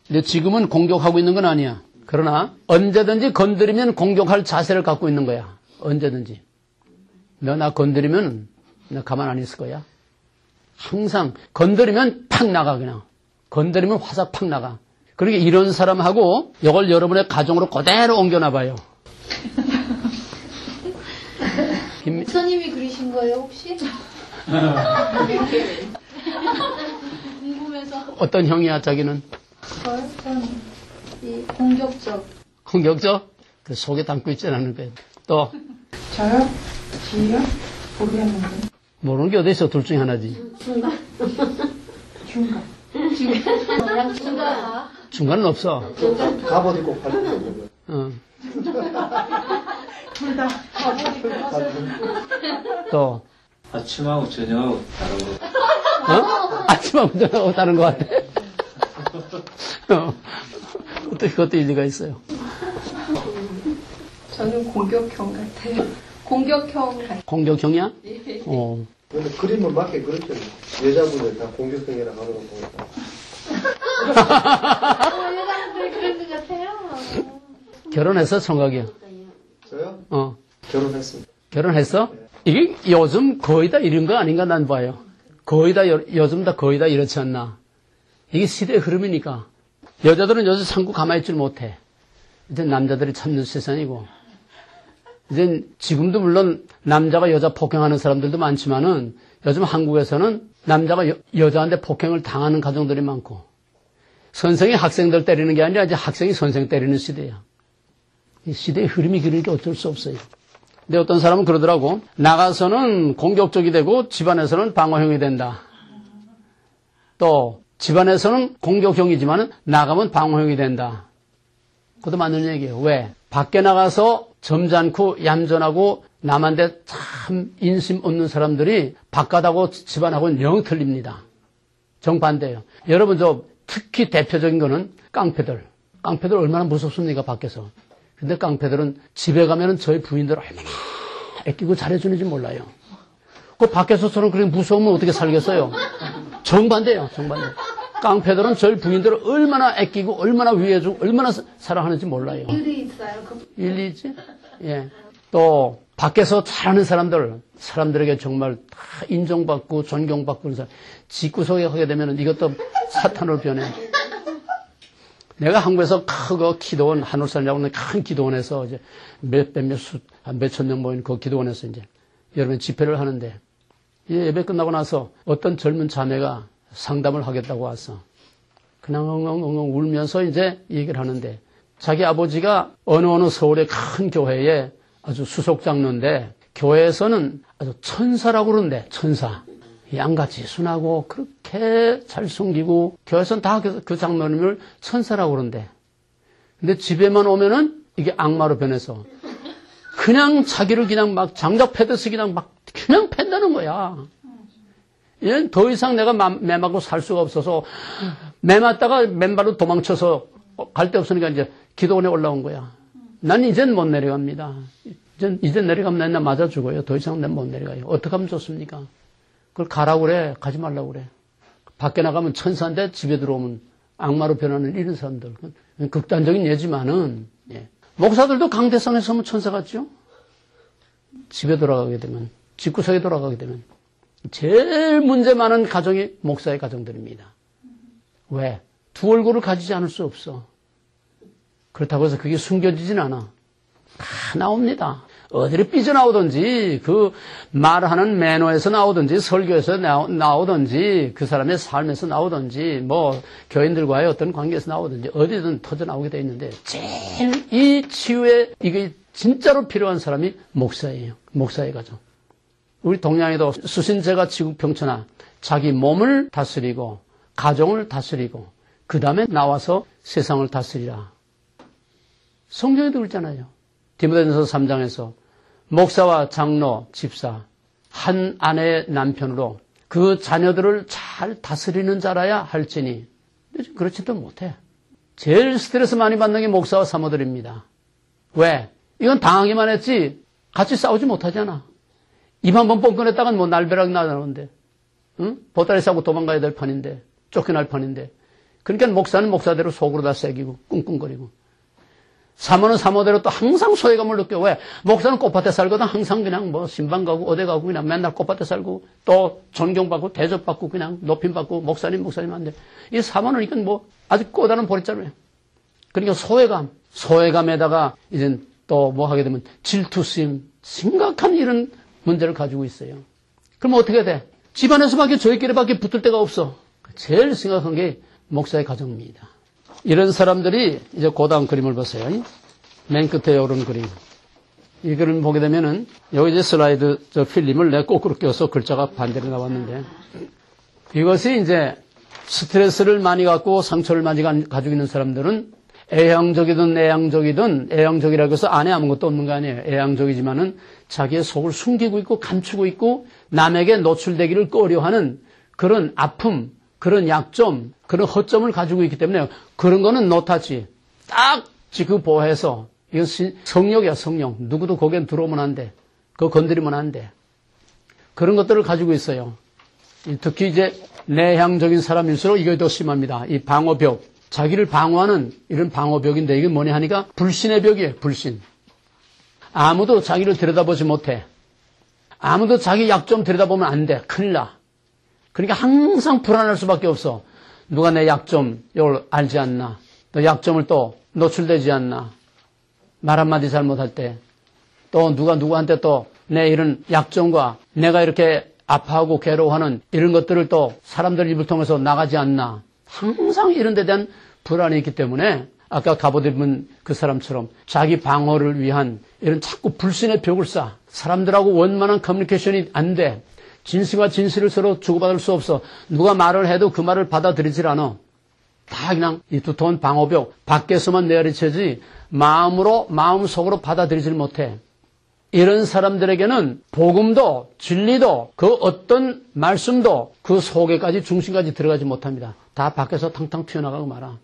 근데 지금은 공격하고 있는 건 아니야. 그러나 언제든지 건드리면 공격할 자세를 갖고 있는 거야. 언제든지. 너 나 건드리면 나 가만 안 있을 거야. 항상 건드리면 팍 나가 그냥. 건드리면 화삭 팍 나가. 그러니까 이런 사람하고 이걸 여러분의 가정으로 그대로 옮겨놔봐요. 목사님이 그리신 거예요 혹시? 궁금해서. 어떤 형이야 자기는? 저는 이 공격적. 그 속에 담고 있지 않은 거예요. 또 저요? 지요? 보게 하는 거. 모르는 게 어디 있어? 둘 중에 하나지. 중간. 중간은 없어. 갑옷 입고 팔 때. 둘 다. 또, 아침하고 저녁하고 다르고. 아침하고 저녁하고 다른 것 같아. 어떻게 그것도 일리가 있어요. 저는 공격형 같아요. 공격형 같아요. 공격형이야? 예. 근데 그림은 맞게 그렇죠. 여자분들 다 공격성이라 하는 거 보니까. 여자분들 그런 것 같아요. 결혼했어, 청각이야? 저요? 결혼했습니다. 결혼했어? 이게 요즘 거의 다 이런 거 아닌가 난 봐요. 거의 다, 요즘 다 거의 다 이렇지 않나. 이게 시대의 흐름이니까. 여자들은 요새 참고 가만히 있질 못해. 이제 남자들이 참는 세상이고. 이제 지금도 물론 남자가 여자 폭행하는 사람들도 많지만은 요즘 한국에서는 남자가 여자한테 폭행을 당하는 가정들이 많고 선생이 학생들 때리는 게 아니라 이제 학생이 선생 때리는 시대야. 이 시대의 흐름이 그러니까 어쩔 수 없어요. 근데 어떤 사람은 그러더라고. 나가서는 공격적이 되고 집안에서는 방어형이 된다. 또 집안에서는 공격형이지만 나가면 방어형이 된다. 그것도 맞는 얘기예요. 왜? 밖에 나가서 점잖고 얌전하고 남한테 참 인심 없는 사람들이 바깥하고 집안하고는 영 틀립니다. 정반대예요. 여러분 특히 대표적인 거는 깡패들. 깡패들 얼마나 무섭습니까 밖에서. 근데 깡패들은 집에 가면은 저희 부인들 얼마나 애끼고 잘해주는지 몰라요. 그 밖에서처럼 그렇게 무서우면 어떻게 살겠어요? 정반대예요. 정반대. 깡패들은 저희 부인들을 얼마나 애끼고 얼마나 위해주고 얼마나 사랑하는지 몰라요. 일이 있어요. 일리 있지? 예. 또 밖에서 잘하는 사람들에게 정말 다 인정받고 존경받고 그런 사람 집구석에 하게 되면 이것도 사탄으로 변해. 내가 한국에서 크고 기도원 한울산이라고 하는 큰 기도원에서 이제 몇천 명 모인 그 기도원에서 이제 여러분 집회를 하는데 예배 끝나고 나서 어떤 젊은 자매가 상담을 하겠다고 왔어. 그냥 엉엉엉엉 울면서 이제 얘기를 하는데 자기 아버지가 어느 서울의 큰 교회에 아주 수석 장로인데 교회에서는 아주 천사라고 그러는데 천사. 양같이 순하고 그렇게 잘 숨기고 교회에서는 다 그 장로님을 천사라고 그러는데 근데 집에만 오면은 이게 악마로 변해서 그냥 자기를 그냥 막 장작 패듯이 그냥 팬다는 거야. 얘는 더 이상 내가 매 맞고 살 수가 없어서 매 맞다가 맨발로 도망쳐서 갈 데 없으니까 이제 기도원에 올라온 거야. 난 이젠 못 내려갑니다. 이젠 내려가면 맨날 맞아 죽어요. 더 이상 난 못 내려가요. 어떻게 하면 좋습니까? 그걸 가라고 그래. 가지 말라고 그래. 밖에 나가면 천사인데 집에 들어오면 악마로 변하는 이런 사람들. 극단적인 예지만은, 예. 목사들도 강대상에 서면 천사 같죠? 집에 돌아가게 되면, 집구석에 돌아가게 되면. 제일 문제 많은 가정이 목사의 가정들입니다. 왜? 두 얼굴을 가지지 않을 수 없어. 그렇다고 해서 그게 숨겨지진 않아. 다 나옵니다. 어디를 삐져나오든지 그 말하는 매너에서 나오든지 설교에서 나오든지 그 사람의 삶에서 나오든지 뭐 교인들과의 어떤 관계에서 나오든지 어디든 터져나오게 돼 있는데 제일 이 치유에 이게 진짜로 필요한 사람이 목사예요. 목사의 가정. 우리 동양에도 수신제가 지국평천하 자기 몸을 다스리고 가정을 다스리고 그 다음에 나와서 세상을 다스리라. 성경에도 그랬잖아요. 디모데전서 3장에서 목사와 장로, 집사, 한 아내의 남편으로 그 자녀들을 잘 다스리는 자라야 할지니 그렇지도 못해. 제일 스트레스 많이 받는 게 목사와 사모들입니다. 왜? 이건 당하기만 했지 같이 싸우지 못하잖아. 입 한 번 뻥꺼냈다간 뭐 날벼락 나는데 응? 보따리 싸고 도망가야 될 판인데 쫓겨날 판인데 그러니까 목사는 목사대로 속으로 다 새기고 꿍꿍거리고 사모는 사모대로 또 항상 소외감을 느껴. 왜? 목사는 꽃밭에 살거든 항상 그냥 뭐 신방 가고 어디 가고 그냥 맨날 꽃밭에 살고 또 존경받고 대접받고 그냥 높임받고 목사님 한데 이 사모는 이건 뭐 아주 꼬다른 보릿자루예요. 그러니까 소외감에다가 이제 또 뭐 하게 되면 질투심, 심각한 이런 문제를 가지고 있어요. 그럼 어떻게 돼? 집안에서밖에 저희끼리밖에 붙을 데가 없어. 제일 심각한 게 목사의 가정입니다. 이런 사람들이 이제 그 다음 그림을 보세요. 맨 끝에 이런 그림. 이거를 보게 되면은, 여기 이제 슬라이드 필름을 내 거꾸로 껴서 글자가 반대로 나왔는데, 이것이 이제 스트레스를 많이 갖고 상처를 많이 가지고 있는 사람들은 애양적이든 내양적이든, 애양적이라고 해서 안에 아무것도 없는 거 아니에요. 애양적이지만은 자기의 속을 숨기고 있고 감추고 있고 남에게 노출되기를 꺼려하는 그런 아픔, 그런 약점, 그런 허점을 가지고 있기 때문에 그런 거는 노타치. 딱 지켜보해서, 이건 성욕이야, 성욕. 누구도 거기에 들어오면 안 돼. 그거 건드리면 안 돼. 그런 것들을 가지고 있어요. 특히 이제 내향적인 사람일수록 이게 더 심합니다. 이 방어벽. 자기를 방어하는 이런 방어벽인데 이게 뭐냐 하니까 불신의 벽이에요. 불신. 아무도 자기를 들여다보지 못해. 아무도 자기 약점 들여다보면 안 돼. 큰일 나. 그러니까 항상 불안할 수밖에 없어. 누가 내 약점 이걸 알지 않나. 또 약점을 또 노출되지 않나. 말 한마디 잘못할 때. 또 누가 누구한테 또 내 이런 약점과 내가 이렇게 아파하고 괴로워하는 이런 것들을 또 사람들 입을 통해서 나가지 않나. 항상 이런 데 대한 불안이 있기 때문에 아까 갑옷 입은 그 사람처럼 자기 방어를 위한 이런 자꾸 불신의 벽을 쌓아. 사람들하고 원만한 커뮤니케이션이 안 돼. 진실과 진실을 서로 주고받을 수 없어. 누가 말을 해도 그 말을 받아들이질 않아. 다 그냥 이 두터운 방어벽 밖에서만 내리쳐지 마음속으로 받아들이질 못해. 이런 사람들에게는 복음도 진리도 그 어떤 말씀도 그 속에까지 중심까지 들어가지 못합니다. 다 밖에서 탕탕 튀어나가고 말아.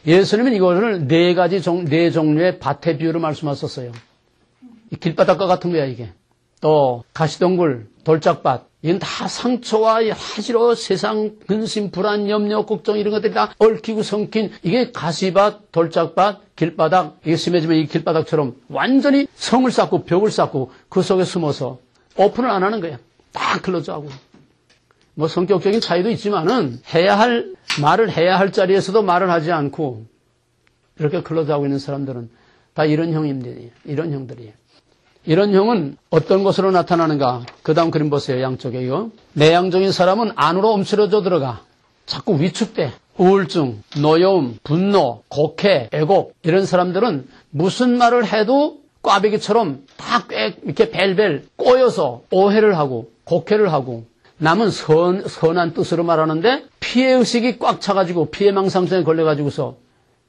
예수님은 이거를 네 종류의 밭의 비유로 말씀하셨어요. 이 길바닥과 같은 거야 이게. 또 가시덩굴, 돌짝밭 이건 다 상처와 하지로 세상 근심, 불안, 염려, 걱정 이런 것들이 다 얽히고 성긴 이게 가시밭, 돌짝밭, 길바닥 이게 심해지면 이 길바닥처럼 완전히 성을 쌓고 벽을 쌓고 그 속에 숨어서 오픈을 안 하는 거야. 딱 클로즈하고. 뭐 성격적인 차이도 있지만은 말을 해야 할 자리에서도 말을 하지 않고 이렇게 클로즈하고 있는 사람들은 다 이런 형들이에요. 이런 형들이에요. 이런 형은 어떤 것으로 나타나는가? 그 다음 그림 보세요. 양쪽에 이거. 내향적인 사람은 안으로 움츠러져 들어가. 자꾸 위축돼. 우울증, 노여움, 분노, 곡해, 애곡 이런 사람들은 무슨 말을 해도 꽈배기처럼 다 이렇게 벨벨 꼬여서 오해를 하고 곡해를 하고 남은 선한 뜻으로 말하는데 피해의식이 꽉 차가지고 피해망상증에 걸려가지고서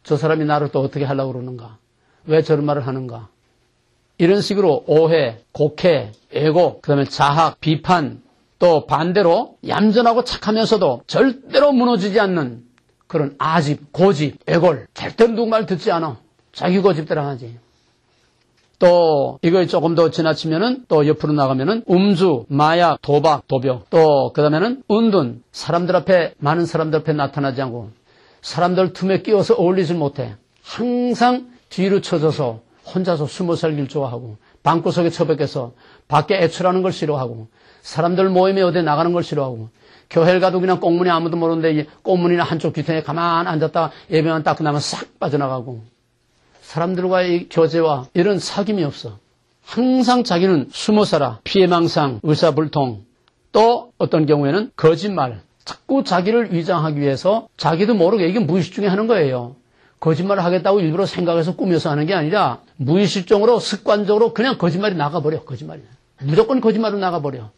저 사람이 나를 또 어떻게 하려고 그러는가? 왜 저런 말을 하는가? 이런 식으로 오해, 곡해, 애곡, 그 다음에 자학, 비판, 또 반대로 얌전하고 착하면서도 절대로 무너지지 않는 그런 아집, 고집, 애골, 절대로 누구 말 듣지 않아. 자기 고집대로 하지. 또 이거 조금 더 지나치면은 또 옆으로 나가면은 음주, 마약, 도박, 도벽, 또 그 다음에는 은둔, 많은 사람들 앞에 나타나지 않고 사람들 틈에 끼어서 어울리지 못해. 항상 뒤로 쳐져서 혼자서 숨어 살길 좋아하고 방구석에 처박혀서 밖에 애출하는 걸 싫어하고 사람들 모임에 어디 나가는 걸 싫어하고 교회를 가도 그냥 꽁문이 아무도 모르는데 꽁문이나 한쪽 귀퉁이에 가만 앉았다가 예배만 딱 끝나면 싹 빠져나가고 사람들과의 교제와 이런 사귐이 없어. 항상 자기는 숨어 살아. 피해망상, 의사불통 또 어떤 경우에는 거짓말 자꾸 자기를 위장하기 위해서 자기도 모르게 이게 무의식 중에 하는 거예요. 거짓말을 하겠다고 일부러 생각해서 꾸며서 하는 게 아니라 무의식적으로 습관적으로 그냥 거짓말이 나가버려. 거짓말이. 무조건 거짓말로 나가버려.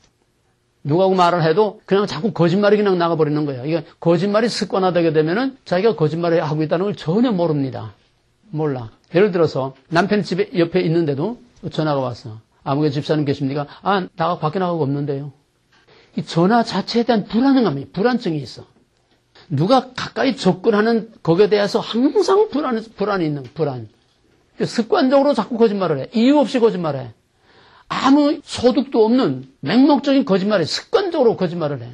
누가 말을 해도 그냥 자꾸 거짓말이 그냥 나가버리는 거야. 이게 거짓말이 습관화되게 되면은 자기가 거짓말을 하고 있다는 걸 전혀 모릅니다. 몰라. 예를 들어서 남편 집에 옆에 있는데도 전화가 왔어. 아무개 집사님 계십니까? 나가 밖에 나가고 없는데요. 이 전화 자체에 대한 불안증이 있어. 누가 가까이 접근하는 거기에 대해서 항상 불안이 있는 불안. 습관적으로 자꾸 거짓말을 해. 이유 없이 거짓말을 해. 아무 소득도 없는 맹목적인 거짓말을 해. 습관적으로 거짓말을 해.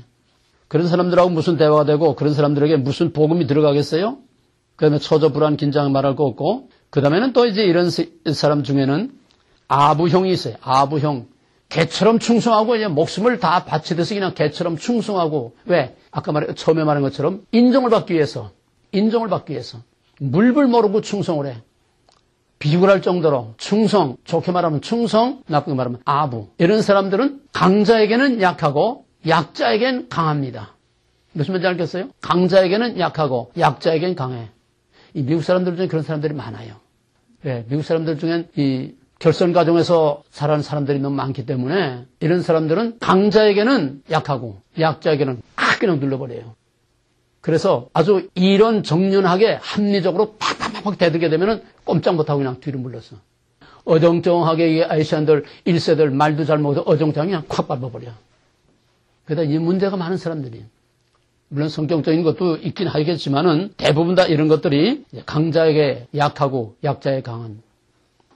그런 사람들하고 무슨 대화가 되고 그런 사람들에게 무슨 복음이 들어가겠어요? 그 다음에 초조, 불안, 긴장 말할 거 없고 그 다음에는 또 이제 이런 사람 중에는 아부형이 있어요. 아부형. 개처럼 충성하고 이제 목숨을 다 바치듯이 그냥 개처럼 충성하고 왜? 아까 처음에 말한 것처럼 인정을 받기 위해서 물불 모르고 충성을 해. 비굴할 정도로 충성, 좋게 말하면 충성, 나쁘게 말하면 아부. 이런 사람들은 강자에게는 약하고 약자에게는 강합니다. 무슨 말인지 알겠어요? 강자에게는 약하고 약자에게는 강해. 이 미국 사람들 중에 그런 사람들이 많아요. 왜? 미국 사람들 중엔 이 결선 과정에서 자라는 사람들이 너무 많기 때문에 이런 사람들은 강자에게는 약하고 약자에게는 그냥 눌러버려요. 그래서 아주 이런 정연하게 합리적으로 팍팍팍 대들게 되면은 꼼짝 못하고 그냥 뒤로 물러서. 어정쩡하게 이 아시안들 1세들 말도 잘 못해서 어정쩡하게 그냥 콱 밟아버려. 그러다 이 문제가 많은 사람들이. 물론 성격적인 것도 있긴 하겠지만은 대부분 다 이런 것들이 강자에게 약하고 약자에 강한.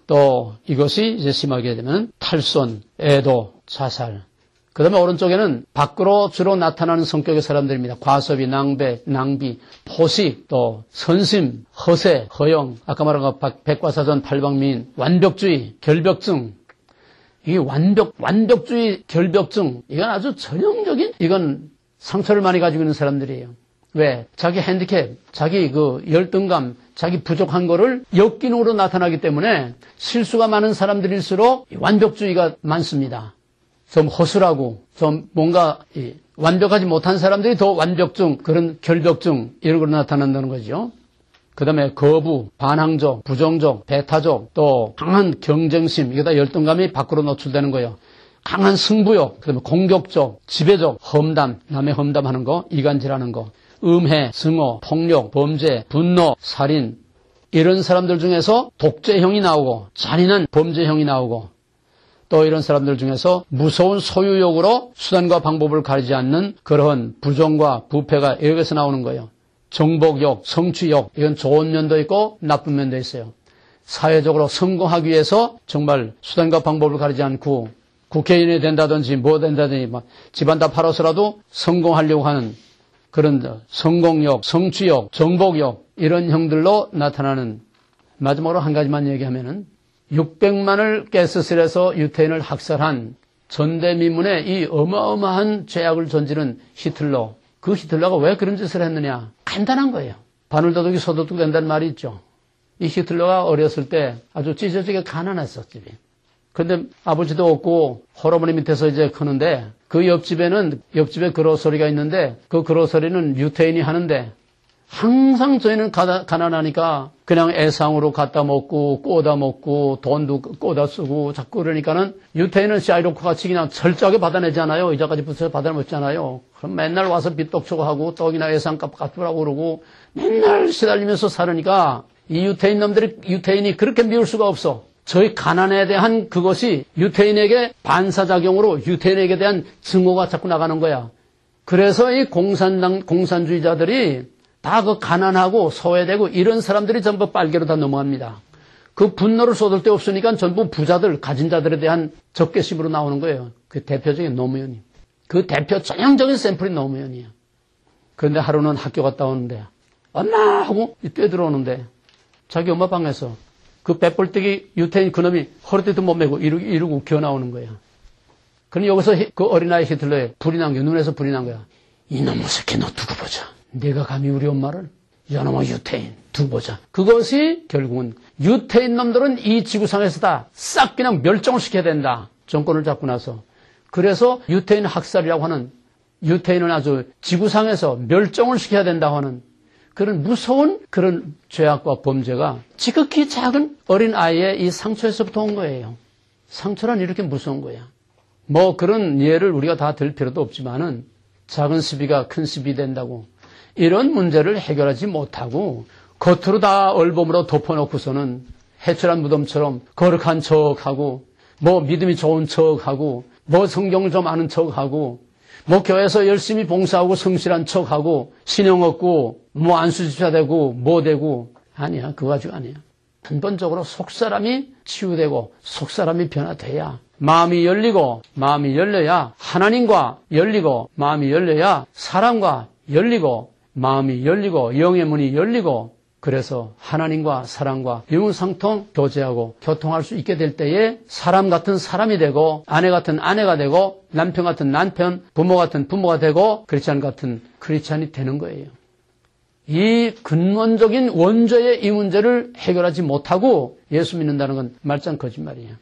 또 이것이 이제 심하게 되면 탈선, 애도, 자살. 그 다음에 오른쪽에는 밖으로 주로 나타나는 성격의 사람들입니다. 과섭이, 낭배, 낭비, 포식, 또 선심, 허세, 허영, 아까 말한 것 백과사전, 팔방미인, 완벽주의, 결벽증. 이게 완벽주의, 결벽증. 이건 아주 전형적인, 이건 상처를 많이 가지고 있는 사람들이에요. 왜? 자기 핸디캡, 자기 그 열등감, 자기 부족한 거를 역기능으로 나타나기 때문에 실수가 많은 사람들일수록 완벽주의가 많습니다. 좀 허술하고 좀 뭔가 완벽하지 못한 사람들이 더 완벽증, 그런 결벽증 이런 걸로 나타난다는 거죠. 그 다음에 거부, 반항적, 부정적, 배타적, 또 강한 경쟁심, 이게 다 열등감이 밖으로 노출되는 거예요. 강한 승부욕, 그 다음에 공격적, 지배적, 험담, 남의 험담하는 거, 이간질하는 거, 음해, 증오, 폭력, 범죄, 분노, 살인 이런 사람들 중에서 독재형이 나오고 잔인한 범죄형이 나오고 또 이런 사람들 중에서 무서운 소유욕으로 수단과 방법을 가리지 않는 그러한 부정과 부패가 여기서 나오는 거예요. 정복욕, 성취욕 이건 좋은 면도 있고 나쁜 면도 있어요. 사회적으로 성공하기 위해서 정말 수단과 방법을 가리지 않고 국회의원이 된다든지 뭐 된다든지 막 집안 다 팔아서라도 성공하려고 하는 그런 성공욕, 성취욕, 정복욕 이런 형들로 나타나는. 마지막으로 한 가지만 얘기하면은 600만을 가스실에서 유태인을 학살한 전대미문의 이 어마어마한 죄악을 저지른 히틀러. 그 히틀러가 왜 그런 짓을 했느냐? 간단한 거예요. 바늘도둑이 소도둑 된다는 말이 있죠. 이 히틀러가 어렸을 때 아주 찢어지게 가난했어, 집이. 근데 아버지도 없고 할아버지 밑에서 이제 크는데 그 옆집에 그로서리가 있는데 그 그로서리는 유태인이 하는데 항상 저희는 가난하니까 그냥 애상으로 갖다 먹고 꼬다 먹고 돈도 꼬다 쓰고 자꾸 그러니까는 유태인은 샤이로크 같이 그냥 철저하게 받아내잖아요. 이자까지 붙여서 받아먹잖아요. 그럼 맨날 와서 빚독초고 하고 떡이나 애상값 갚으라고 그러고 맨날 시달리면서 살으니까 이 유태인이 그렇게 미울 수가 없어. 저희 가난에 대한 그것이 유태인에게 반사작용으로 유태인에게 대한 증오가 자꾸 나가는 거야. 그래서 이 공산주의자들이 다 그 가난하고 소외되고 이런 사람들이 전부 빨개로 다 넘어갑니다. 그 분노를 쏟을 데 없으니까 전부 부자들, 가진 자들에 대한 적개심으로 나오는 거예요. 그 대표적인 노무현이. 그 대표 전형적인 샘플이 노무현이에요. 그런데 하루는 학교 갔다 오는데 엄마 하고 뛰어들어오는데 자기 엄마 방에서 그 빼볼때기 유태인 그놈이 허리띠도 못 메고 이러고 기어 나오는 거예요. 그럼 여기서 그 어린아이 히틀러에 불이 난 거야. 눈에서 불이 난 거야. 이놈의 새끼 너 두고 보자. 내가 감히 우리 엄마를 이놈의 유태인 두고 보자. 그것이 결국은 유태인 놈들은 이 지구상에서 다 싹 그냥 멸종을 시켜야 된다. 정권을 잡고 나서. 그래서 유태인 학살이라고 하는 유태인은 아주 지구상에서 멸종을 시켜야 된다고 하는 그런 무서운 그런 죄악과 범죄가 지극히 작은 어린 아이의 이 상처에서부터 온 거예요. 상처란 이렇게 무서운 거야. 뭐 그런 예를 우리가 다 들 필요도 없지만은 작은 시비가 큰 시비 된다고 이런 문제를 해결하지 못하고 겉으로 다 얼범으로 덮어놓고서는 해출한 무덤처럼 거룩한 척하고 뭐 믿음이 좋은 척하고 뭐 성경을 좀 아는 척하고 뭐 교회에서 열심히 봉사하고 성실한 척하고 신용 얻고 뭐 안수집사 되고 뭐 되고 아니야. 그거 가지고 아니야. 근본적으로 속사람이 치유되고 속사람이 변화돼야 마음이 열려야 하나님과 열리고 마음이 열려야 사람과 열리고 마음이 열리고 영의 문이 열리고 그래서 하나님과 사람과 영상통 교제하고 교통할 수 있게 될 때에 사람 같은 사람이 되고 아내 같은 아내가 되고 남편 같은 남편, 부모 같은 부모가 되고 크리스찬 같은 크리스찬이 되는 거예요. 이 근원적인 원죄의 이 문제를 해결하지 못하고 예수 믿는다는 건 말짱 거짓말이에요.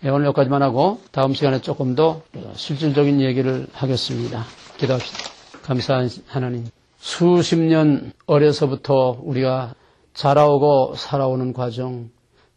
오늘 여기까지만 하고 다음 시간에 조금 더 실질적인 얘기를 하겠습니다. 기도합시다. 감사한 하나님. 수십 년 어려서부터 우리가 자라오고 살아오는 과정,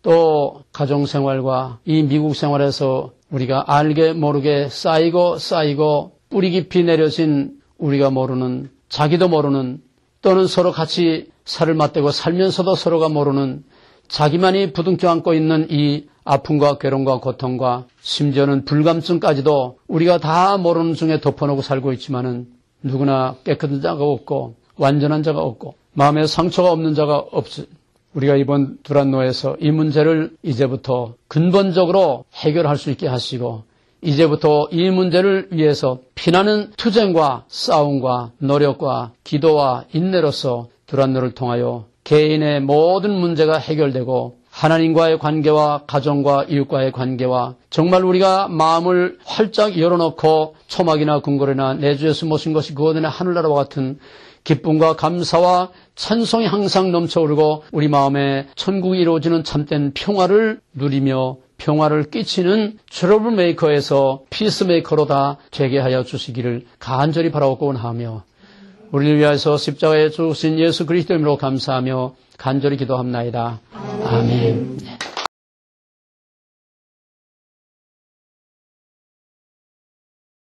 또 가정생활과 이 미국 생활에서 우리가 알게 모르게 쌓이고 뿌리 깊이 내려진 우리가 모르는, 자기도 모르는, 또는 서로 같이 살을 맞대고 살면서도 서로가 모르는, 자기만이 부둥켜 안고 있는 이 아픔과 괴로움과 고통과 심지어는 불감증까지도 우리가 다 모르는 중에 덮어놓고 살고 있지만은 누구나 깨끗한 자가 없고 완전한 자가 없고 마음에 상처가 없는 자가 없지. 우리가 이번 두란노에서 이 문제를 이제부터 근본적으로 해결할 수 있게 하시고 이제부터 이 문제를 위해서 피나는 투쟁과 싸움과 노력과 기도와 인내로서 두란노를 통하여 개인의 모든 문제가 해결되고 하나님과의 관계와 가정과 이웃과의 관계와 정말 우리가 마음을 활짝 열어놓고 초막이나 궁궐이나 내 주에서 모신 것이 그 어디나 하늘나라와 같은 기쁨과 감사와 찬송이 항상 넘쳐오르고 우리 마음에 천국이 이루어지는 참된 평화를 누리며 평화를 끼치는 트러블 메이커에서 피스메이커로 다 되게 하여 주시기를 간절히 바라고 원하며 우리를 위하여서 십자가에 죽으신 예수 그리스도 이름으로 감사하며 간절히 기도합나이다. 아멘.